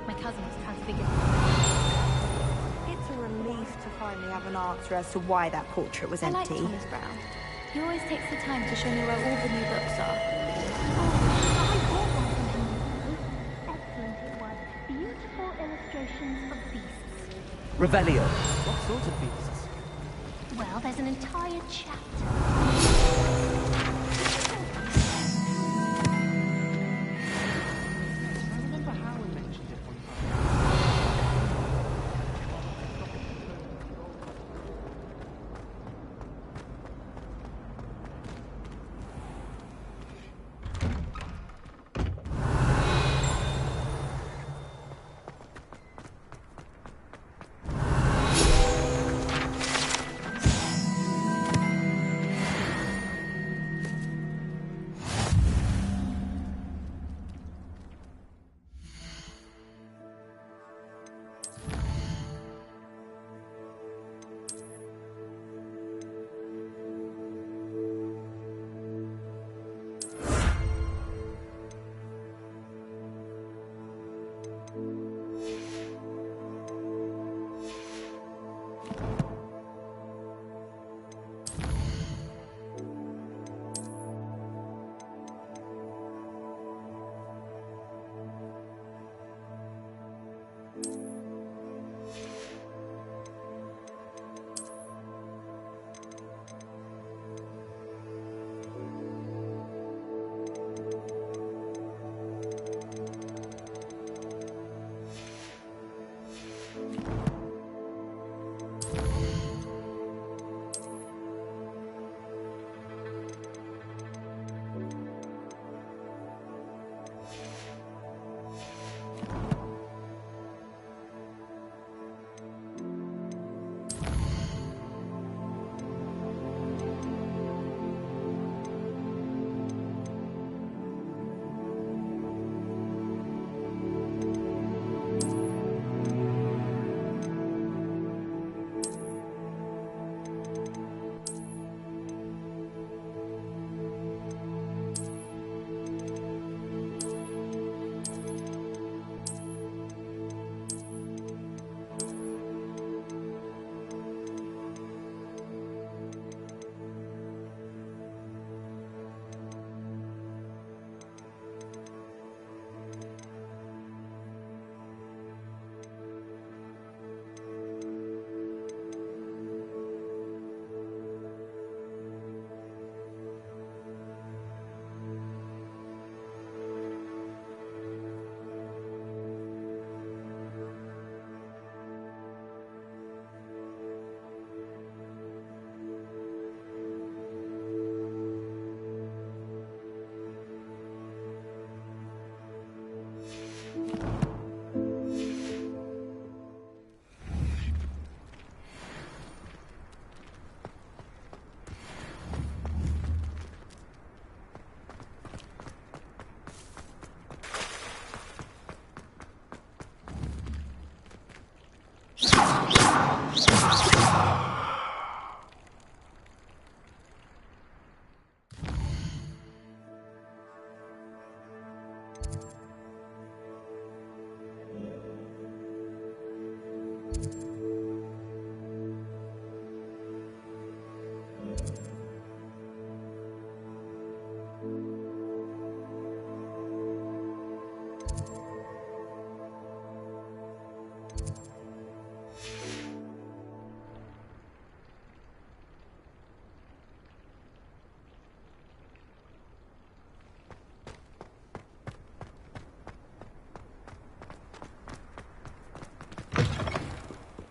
My cousin was transfigured. It's a relief to finally have an answer as to why that portrait was I like empty. Thomas Brown. He always takes the time to show me where all the new books are. Excellent it was. Beautiful illustrations of beasts. Revelio. What sort of beasts? Well, there's an entire chapter.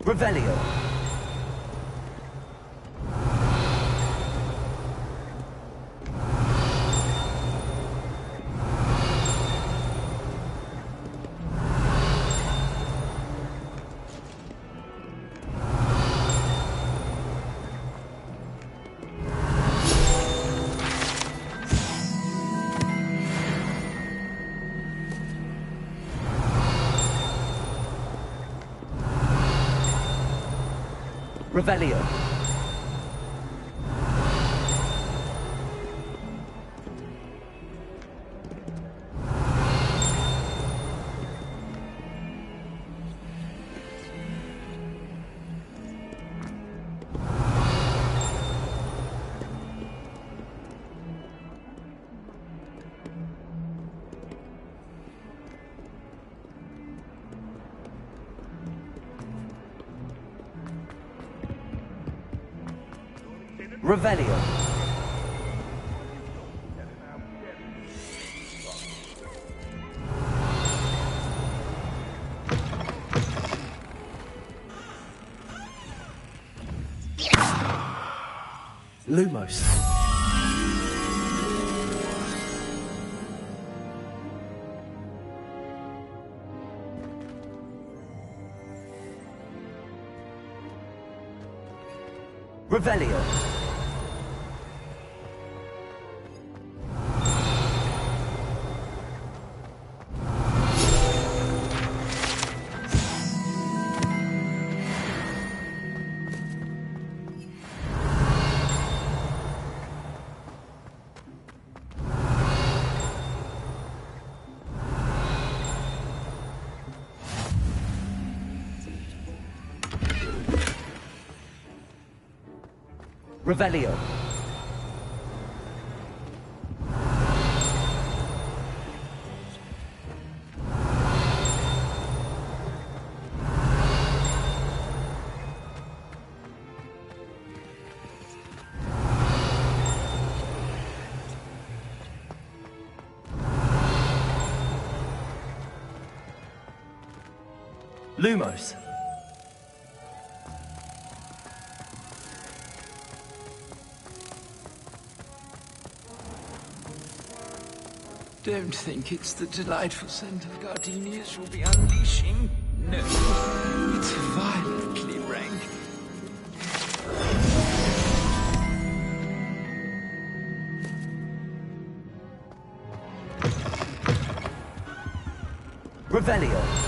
Revelio. Revelio. Revelio. Lumos. Revelio. Revelio. Lumos. Don't think it's the delightful scent of gardenias you'll be unleashing. No, it's violently rank. Revelio.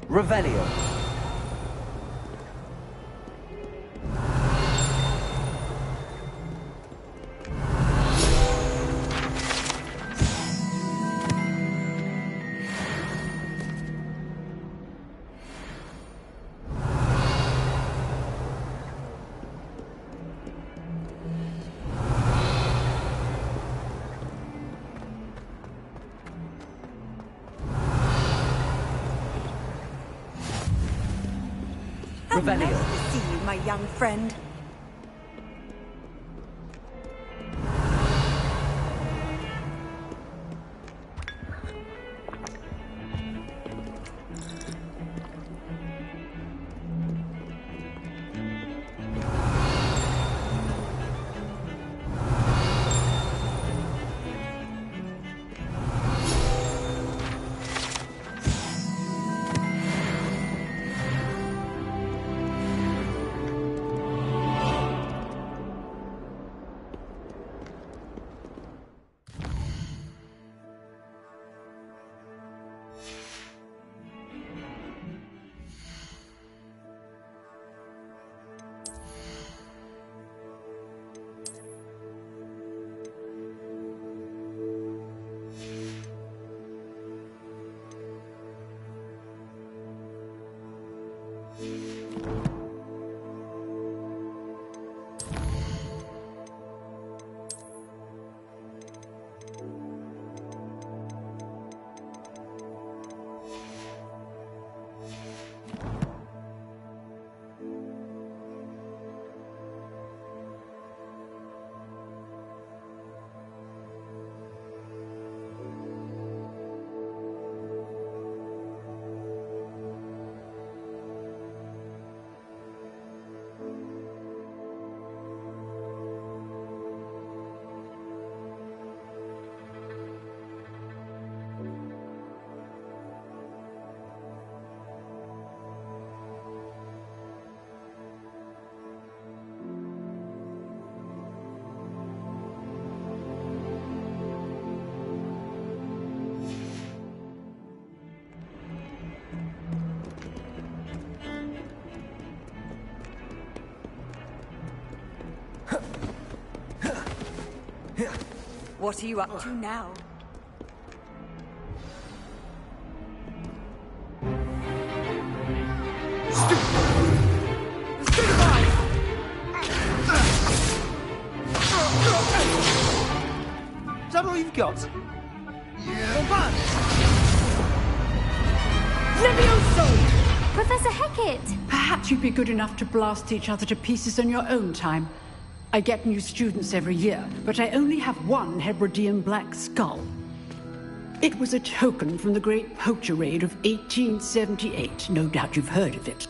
Revelio. Nice to see you, my young friend. What are you up to now? Is that all you've got? Levioso! Professor Hackett! Perhaps you'd be good enough to blast each other to pieces in your own time. I get new students every year, but I only have one Hebridean black skull. It was a token from the Great Poacher Raid of 1878. No doubt you've heard of it.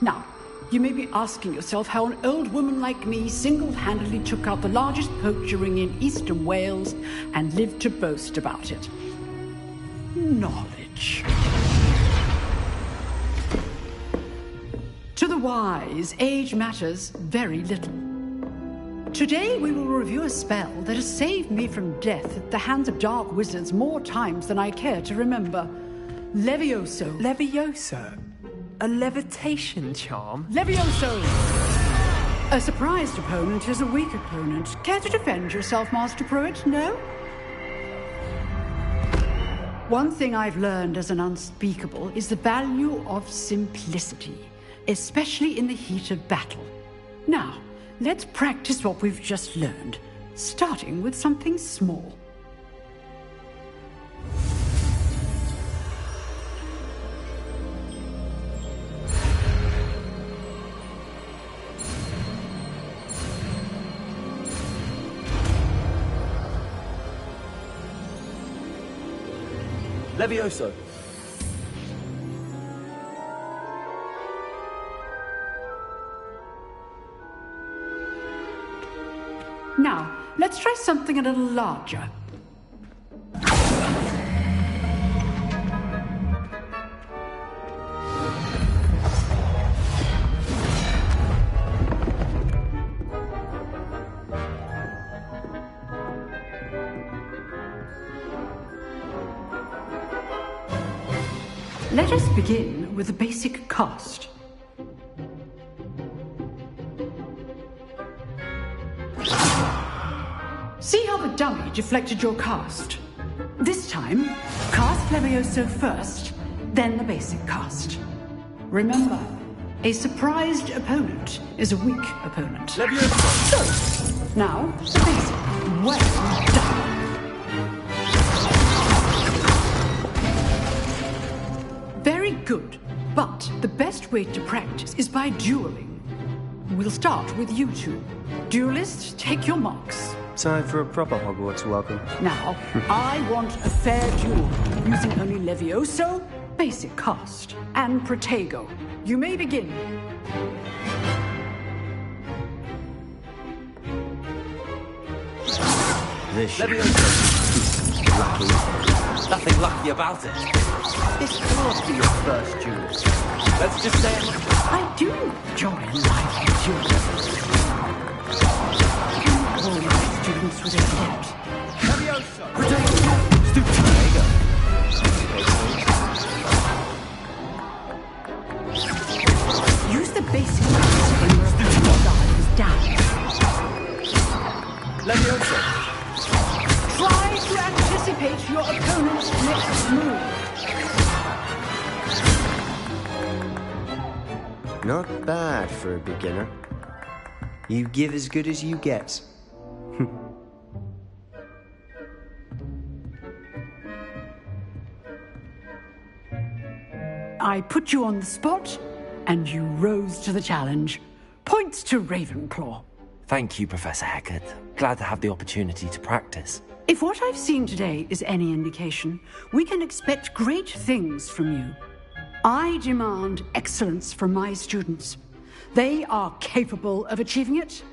Now, you may be asking yourself how an old woman like me single-handedly took out the largest poacher ring in eastern Wales and lived to boast about it. Knowledge. To the wise, age matters very little. Today we will review a spell that has saved me from death at the hands of dark wizards more times than I care to remember. Levioso. Levioso? A levitation charm? Levioso! A surprised opponent is a weak opponent. Care to defend yourself, Master Pruitt? No? One thing I've learned as an unspeakable is the value of simplicity, especially in the heat of battle. Now, let's practice what we've just learned, starting with something small. Levioso. Now, let's try something a little larger. Let us begin with the basic cast. See how the dummy deflected your cast? This time, cast Levioso first, then the basic cast. Remember, a surprised opponent is a weak opponent. Levioso! So, now, the basic. Well done. Very good, but the best way to practice is by dueling. We'll start with you two. Duelists, take your marks. Time for a proper Hogwarts welcome. Now, I want a fair duel, using only Levioso, basic cast, and Protego. You may begin. This should be lucky. Nothing lucky about it. This can't be your first duel. Let's just say I do enjoy lively duels. All my students with their names. Levioso! Protego! Use the basic cast when your opponent's guard is down. Levioso! Try to anticipate your opponent's next move. Not bad for a beginner. You give as good as you get. I put you on the spot, and you rose to the challenge. Points to Ravenclaw. Thank you, Professor Hackett. Glad to have the opportunity to practice. If what I've seen today is any indication, we can expect great things from you. I demand excellence from my students. They are capable of achieving it,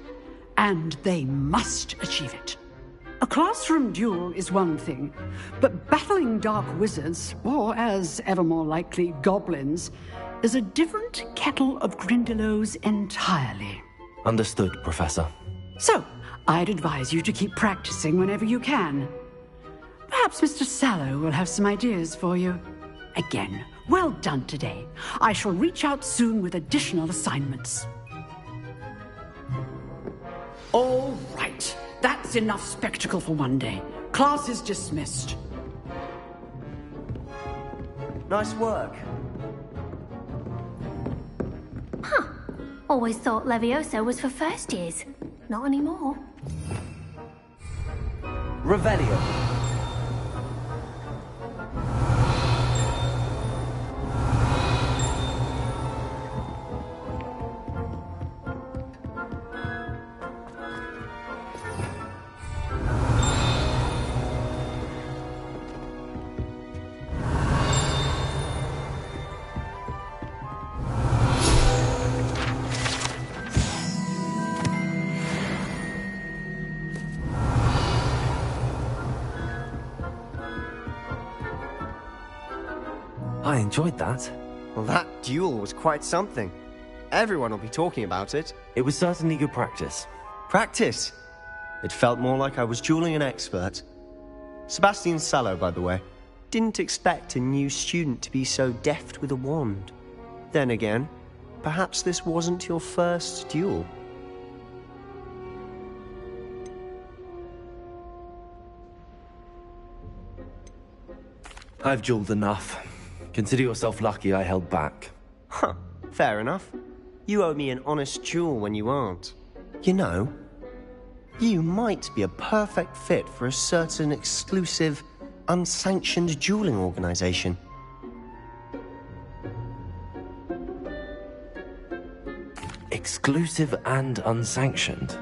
and they must achieve it. A classroom duel is one thing, but battling dark wizards, or as ever more likely, goblins, is a different kettle of Grindylows entirely. Understood, Professor. So, I'd advise you to keep practicing whenever you can. Perhaps Mr. Sallow will have some ideas for you. Again, well done today. I shall reach out soon with additional assignments. All right, that's That's enough spectacle for one day. Class is dismissed. Nice work. Huh. Always thought Levioso was for first years. Not anymore. Revelio. I enjoyed that. Well, that duel was quite something. Everyone will be talking about it. It was certainly good practice. Practice? It felt more like I was dueling an expert. Sebastian Sallow, by the way. Didn't expect a new student to be so deft with a wand. Then again, perhaps this wasn't your first duel. I've dueled enough. Consider yourself lucky I held back. Huh, fair enough. You owe me an honest duel when you aren't. You know, you might be a perfect fit for a certain exclusive, unsanctioned dueling organization. Exclusive and unsanctioned.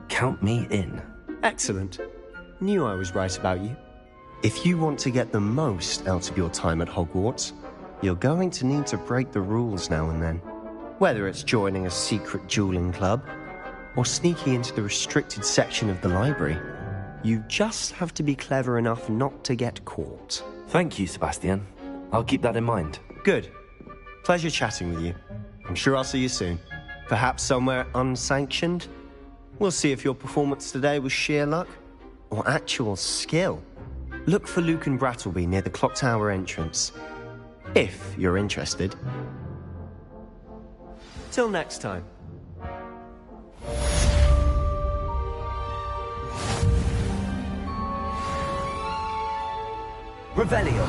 Count me in. Excellent. Knew I was right about you. If you want to get the most out of your time at Hogwarts, you're going to need to break the rules now and then. Whether it's joining a secret dueling club, or sneaking into the restricted section of the library, you just have to be clever enough not to get caught. Thank you, Sebastian. I'll keep that in mind. Good. Pleasure chatting with you. I'm sure I'll see you soon. Perhaps somewhere unsanctioned? We'll see if your performance today was sheer luck, or actual skill. Look for Luke and Brattleby near the clock tower entrance. If you're interested. Till next time. Revelio.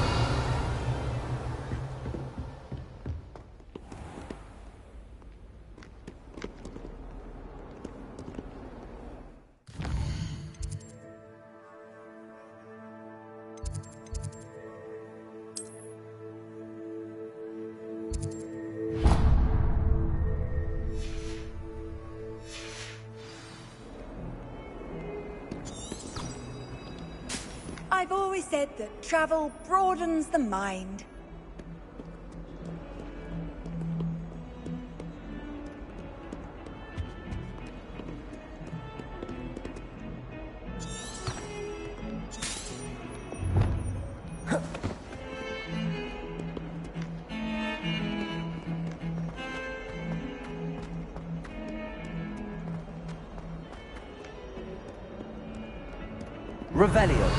I've always said that travel broadens the mind. Revelio.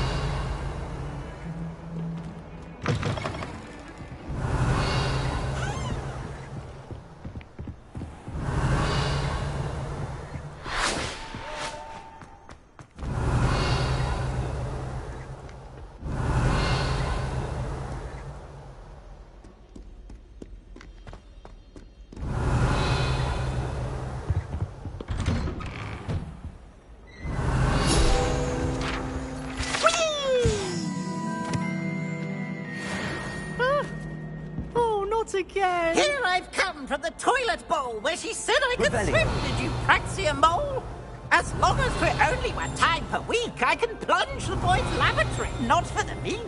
Again. Here I've come from the toilet bowl where she said I could swim. Did you praxia mole? As long as we're only one time per week, I can plunge the boy's lavatory, not for the meek.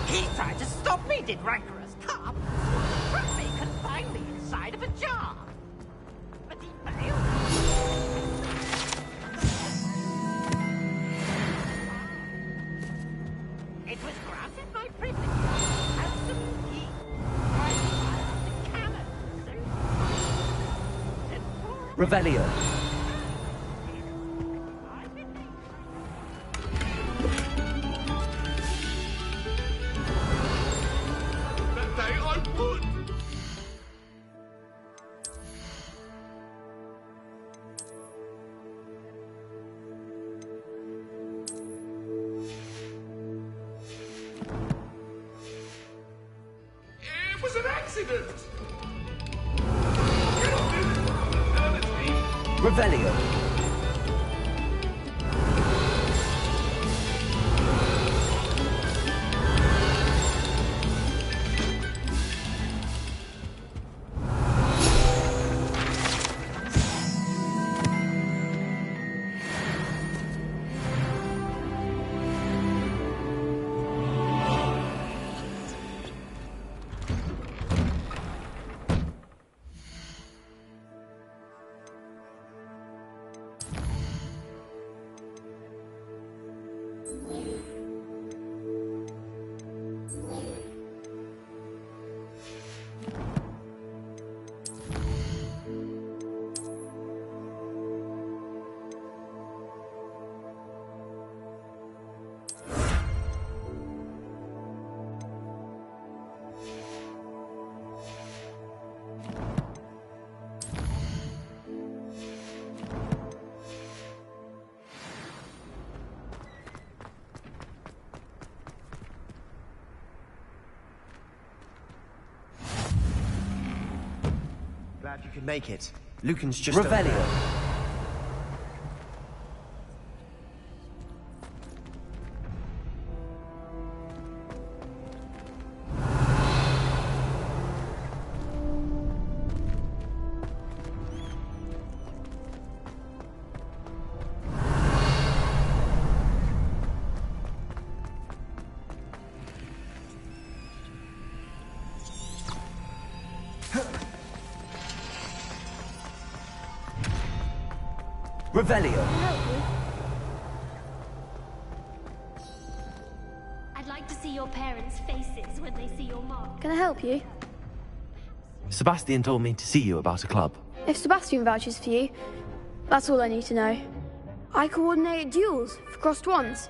He tried to stop me, did rancorous carp. Trap me confined me inside of a jar. But he failed. It was granted my privilege. Revelio. Revelio. Glad you could make it. Lucan's just Revelio. Revelio. I'd like to see your parents' faces when they see your mark. Can I help you? Sebastian told me to see you about a club. If Sebastian vouches for you, that's all I need to know. I coordinate duels for crossed wands.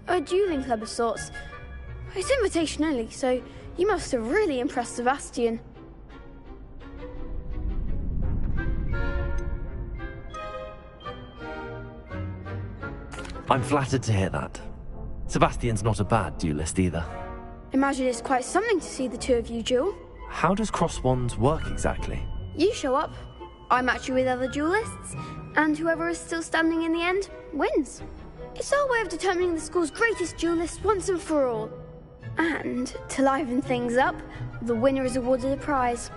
A dueling club of sorts. It's invitation only, so you must have really impressed Sebastian. I'm flattered to hear that. Sebastian's not a bad duelist either. Imagine it's quite something to see the two of you duel. How does cross wands work exactly? You show up, I match you with other duelists, and whoever is still standing in the end wins. It's our way of determining the school's greatest duelist once and for all. And to liven things up, the winner is awarded a prize.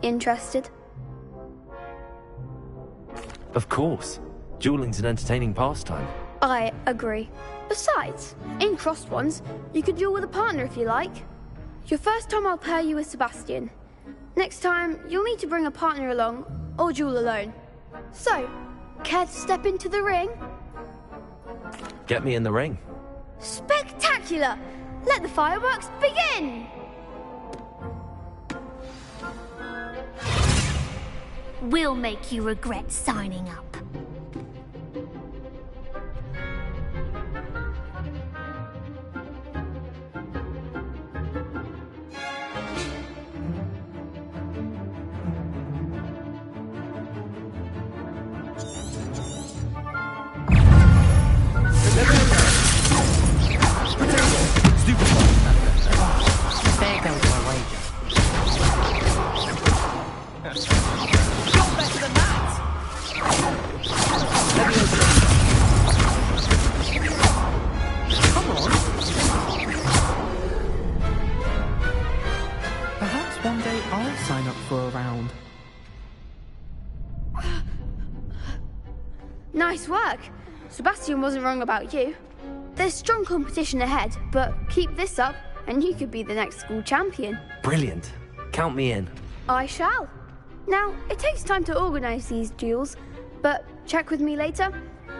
Interested? Of course. Dueling's an entertaining pastime. I agree. Besides, in crossed ones, you could duel with a partner if you like. Your first time I'll pair you with Sebastian. Next time, you'll need to bring a partner along, or duel alone. So, care to step into the ring? Get me in the ring. Spectacular! Let the fireworks begin! We'll make you regret signing up. Nice work. Sebastian wasn't wrong about you. There's strong competition ahead, but keep this up and you could be the next school champion. Brilliant. Count me in. I shall. Now, it takes time to organise these duels, but check with me later.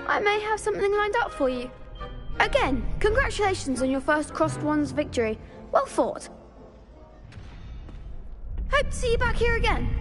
I may have something lined up for you. Again, congratulations on your first crossed wands victory. Well fought. Hope to see you back here again.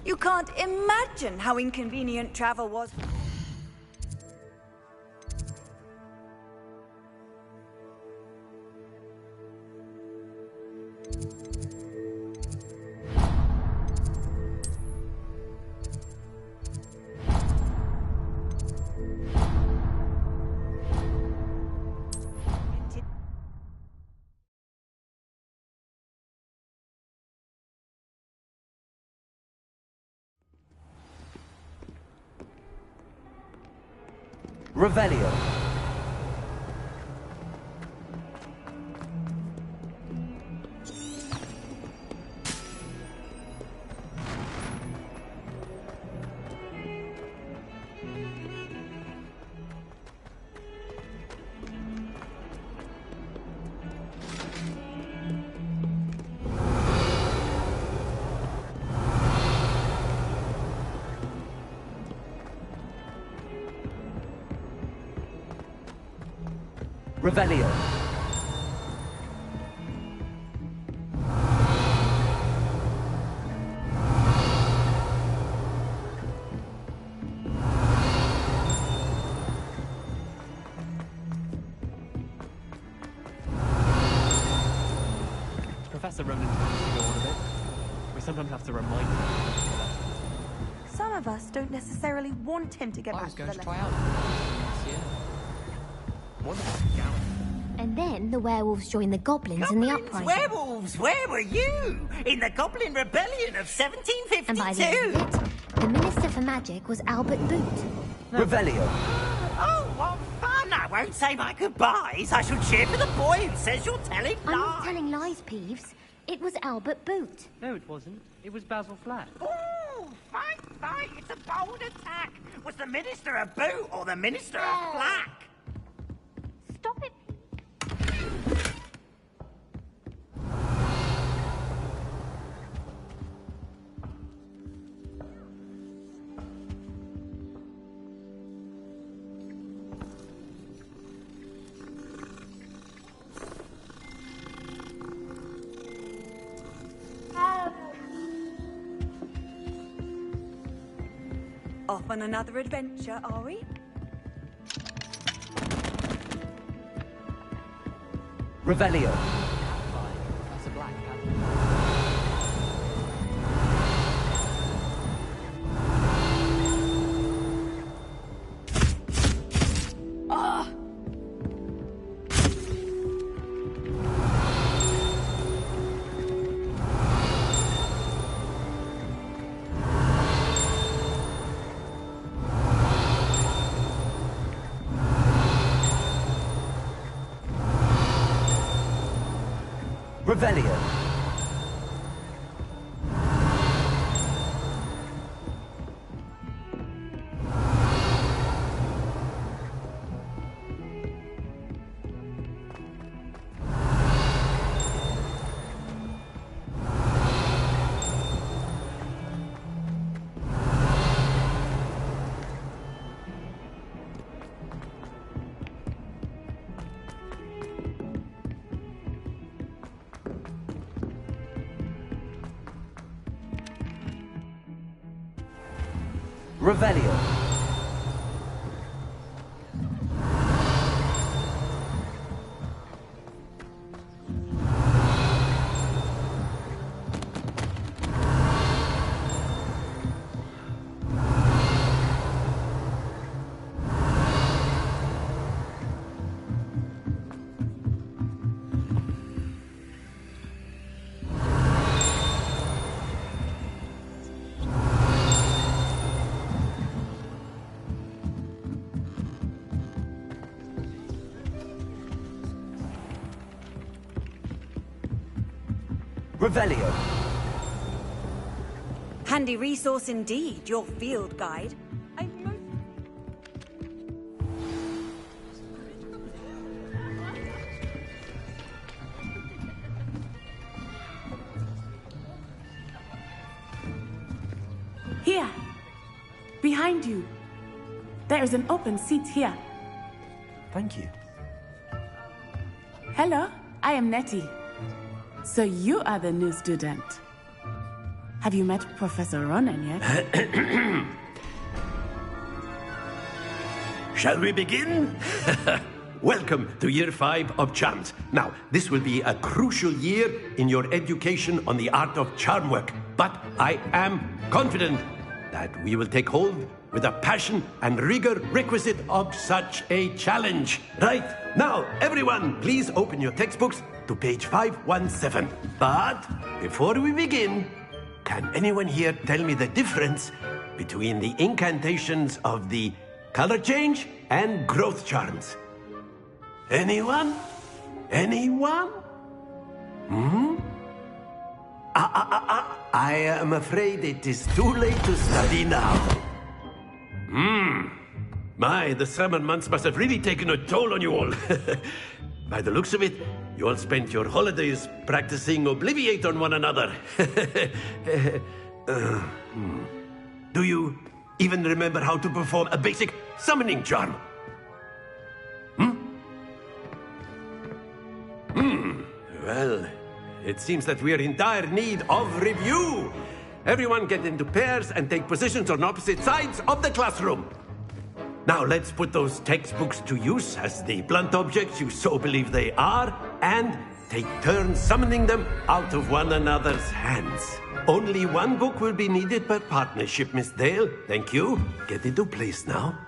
You can't imagine how inconvenient travel was. Revelio. Revelio. Professor Ronan tends to go on a bit. We sometimes have to remind him. Some of us don't necessarily want him to get back to the lesson. try out this year. Wonderful gallant. And then the werewolves joined the goblins in the uprising. Werewolves, where were you? In the Goblin Rebellion of 1752? And by the end of it, the Minister for Magic was Albert Boot. Revelio. Oh, what fun! I won't say my goodbyes. I shall cheer for the boy who says you're telling I'm lies. not telling lies, Peeves. It was Albert Boot. No, it wasn't. It was Basil Flat. Ooh, fight! It's a bold attack. Was the Minister a boot or the Minister a flack? Stop it. Off on another adventure, are we? Revelio. That's a black cat. Ah! Revelio. Revelio. Revelio. Handy resource indeed, your field guide. Here. Behind you. There is an open seat here. Thank you. Hello, I am Nettie. So you are the new student. Have you met Professor Ronan yet? Shall we begin? Welcome to Year 5 of Charms. Now, this will be a crucial year in your education on the art of charm work, but I am confident that we will take hold with the passion and rigor requisite of such a challenge. Right, now, everyone, please open your textbooks to page 517. But before we begin, can anyone here tell me the difference between the incantations of the color change and growth charms. Anyone? Anyone? Hmm? I am afraid it is too late to study now. The summer months must have really taken a toll on you all. By the looks of it, you all spent your holidays practicing Obliviate on one another. Do you even remember how to perform a basic summoning charm? Well, it seems that we are in dire need of review. Everyone get into pairs and take positions on opposite sides of the classroom. Now let's put those textbooks to use as the blunt objects you so believe they are, and take turns summoning them out of one another's hands. Only one book will be needed per partnership, Miss Dale. Thank you. Get into place now.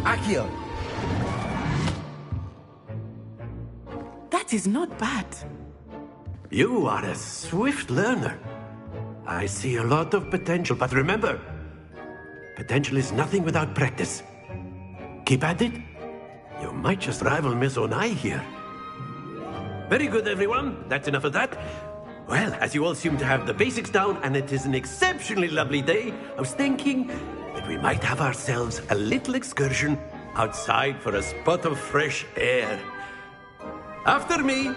Accio! That is not bad. You are a swift learner. I see a lot of potential, but remember, potential is nothing without practice. Keep at it. You might just rival Miss Onai here. Very good, everyone. That's enough of that. Well, as you all seem to have the basics down, and it is an exceptionally lovely day, I was thinking that we might have ourselves a little excursion outside for a spot of fresh air. After me.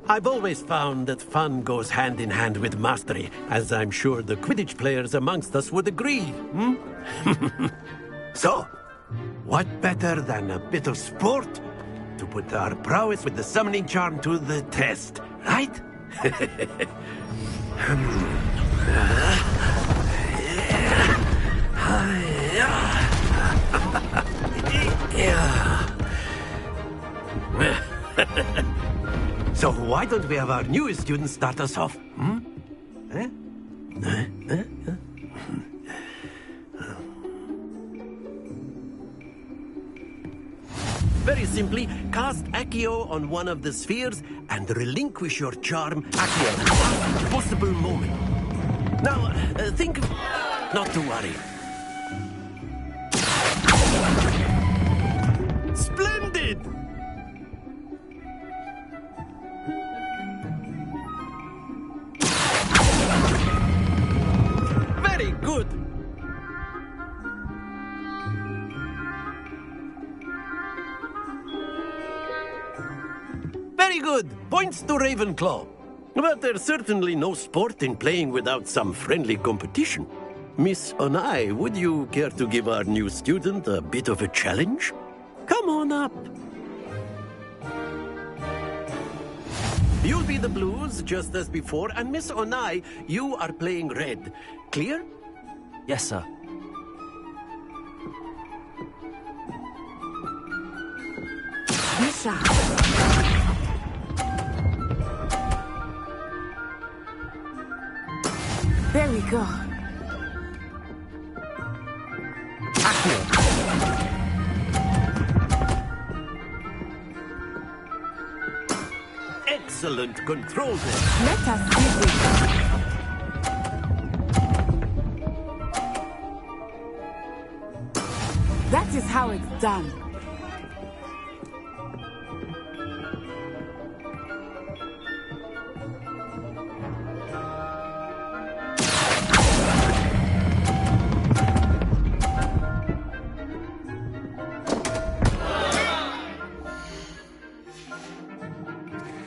I've always found that fun goes hand in hand with mastery, as I'm sure the Quidditch players amongst us would agree. So, what better than a bit of sport to put our prowess with the summoning charm to the test, right? So why don't we have our newest student start us off? Very simply, cast Accio on one of the spheres and relinquish your charm at the last possible moment. Now, think of... Not to worry. Splendid! Very good! Very good! Points to Ravenclaw. But there's certainly no sport in playing without some friendly competition. Miss Onai, would you care to give our new student a bit of a challenge? Come on up. You'll be the blues, just as before, and Miss Onai, you are playing red. Clear? Yes, sir. Misha. Very good. Excellent control there. Let us give it. That is how it's done.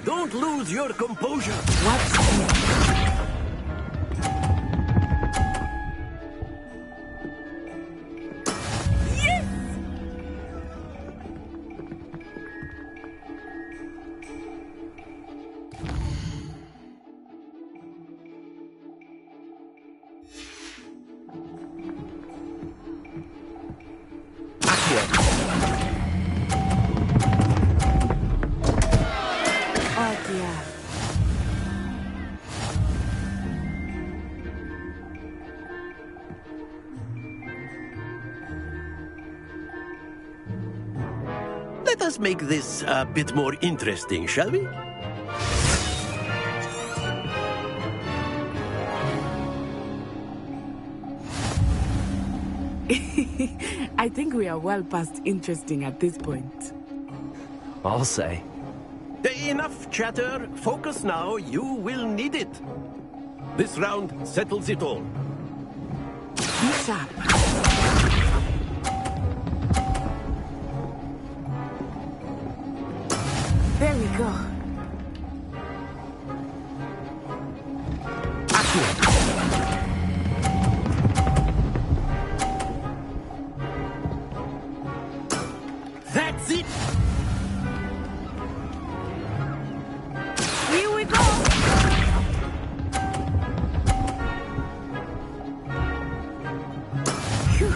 Don't lose your composure. Watch this. Yes! us make this a bit more interesting, shall we? I think we are well past interesting at this point. I'll say. Enough chatter. Focus now. You will need it. This round settles it all. Be sharp. There we go. That's it! Here we go! Phew.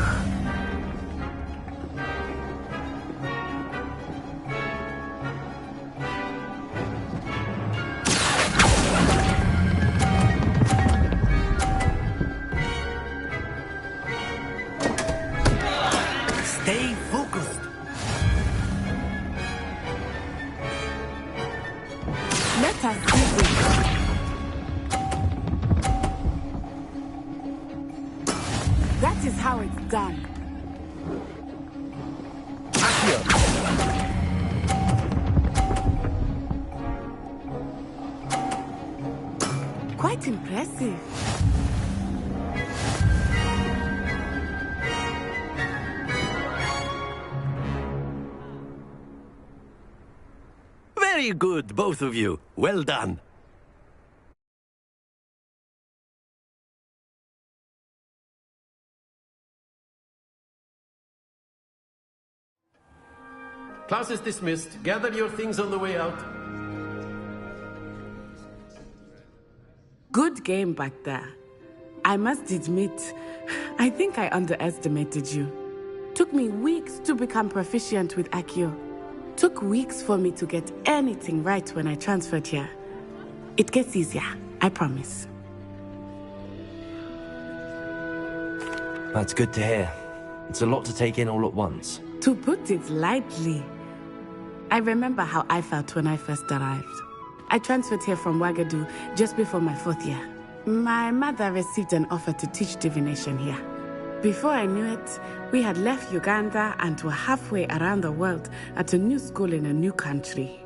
Stay focused. Let us do this. That is how it's done. Quite impressive. Very good, both of you. Well done. Class is dismissed. Gather your things on the way out. Good game back there. I must admit, I think I underestimated you. Took me weeks to become proficient with Accio. Took weeks for me to get anything right when I transferred here. It gets easier, I promise. That's good to hear. It's a lot to take in all at once. To put it lightly, I remember how I felt when I first arrived. I transferred here from Ouagadougou just before my 4th year. My mother received an offer to teach divination here. Before I knew it, we had left Uganda and were halfway around the world at a new school in a new country.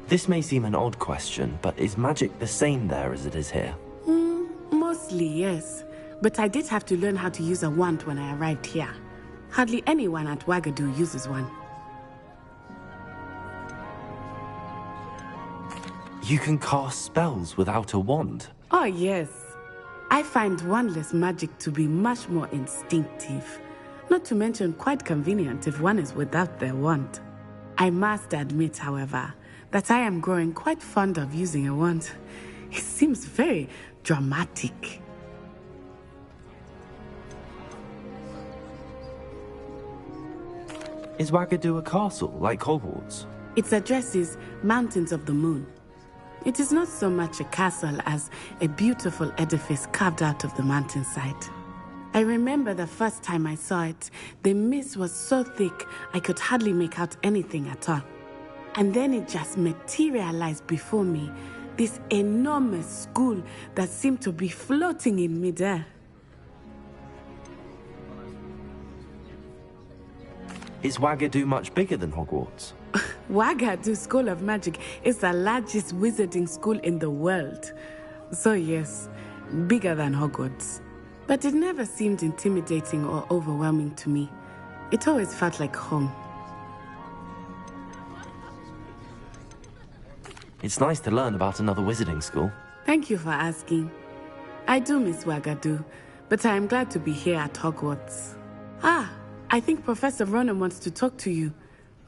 This may seem an odd question, but is magic the same there as it is here? Mostly, yes. But I did have to learn how to use a wand when I arrived here. Hardly anyone at Ouagadougou uses one. You can cast spells without a wand? Oh, yes. I find wandless magic to be much more instinctive. Not to mention quite convenient if one is without their wand. I must admit, however, that I am growing quite fond of using a wand. It seems very dramatic. Is Ouagadougou a castle, like Hogwarts? Its address is Mountains of the Moon. It is not so much a castle as a beautiful edifice carved out of the mountainside. I remember the first time I saw it, the mist was so thick I could hardly make out anything at all. And then it just materialized before me, this enormous school that seemed to be floating in midair. Is Ouagadougou much bigger than Hogwarts? Ouagadougou School of Magic is the largest wizarding school in the world. So yes, bigger than Hogwarts. But it never seemed intimidating or overwhelming to me. It always felt like home. It's nice to learn about another wizarding school. Thank you for asking. I do miss Ouagadougou, but I am glad to be here at Hogwarts. I think Professor Ronan wants to talk to you.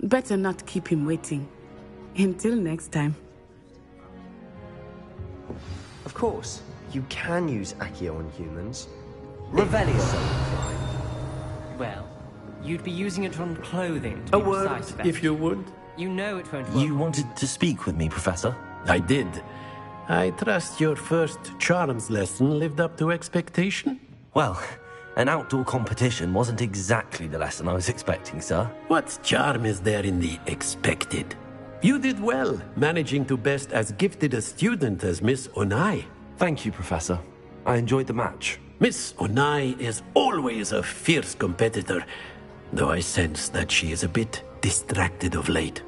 Better not keep him waiting. Until next time. Of course, you can use Accio on humans. Revelio. Well, you'd be using it on clothing, to A be word, precise about if it. you would. You know it won't work. You wanted to speak with me, Professor? I did. I trust your first charms lesson lived up to expectation? Well, An outdoor competition wasn't exactly the lesson I was expecting, sir. What charm is there in the expected? You did well, managing to best as gifted a student as Miss Onai. Thank you, Professor. I enjoyed the match. Miss Onai is always a fierce competitor, though I sense that she is a bit distracted of late.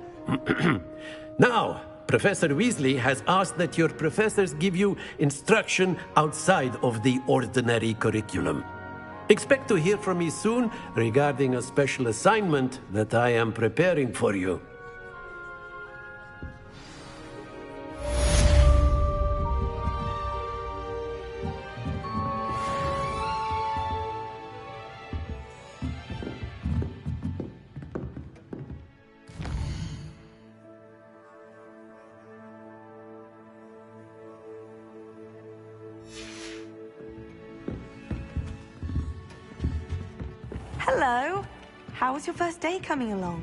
Now, Professor Weasley has asked that your professors give you instruction outside of the ordinary curriculum. Expect to hear from me soon regarding a special assignment that I am preparing for you. Hello. How was your first day coming along?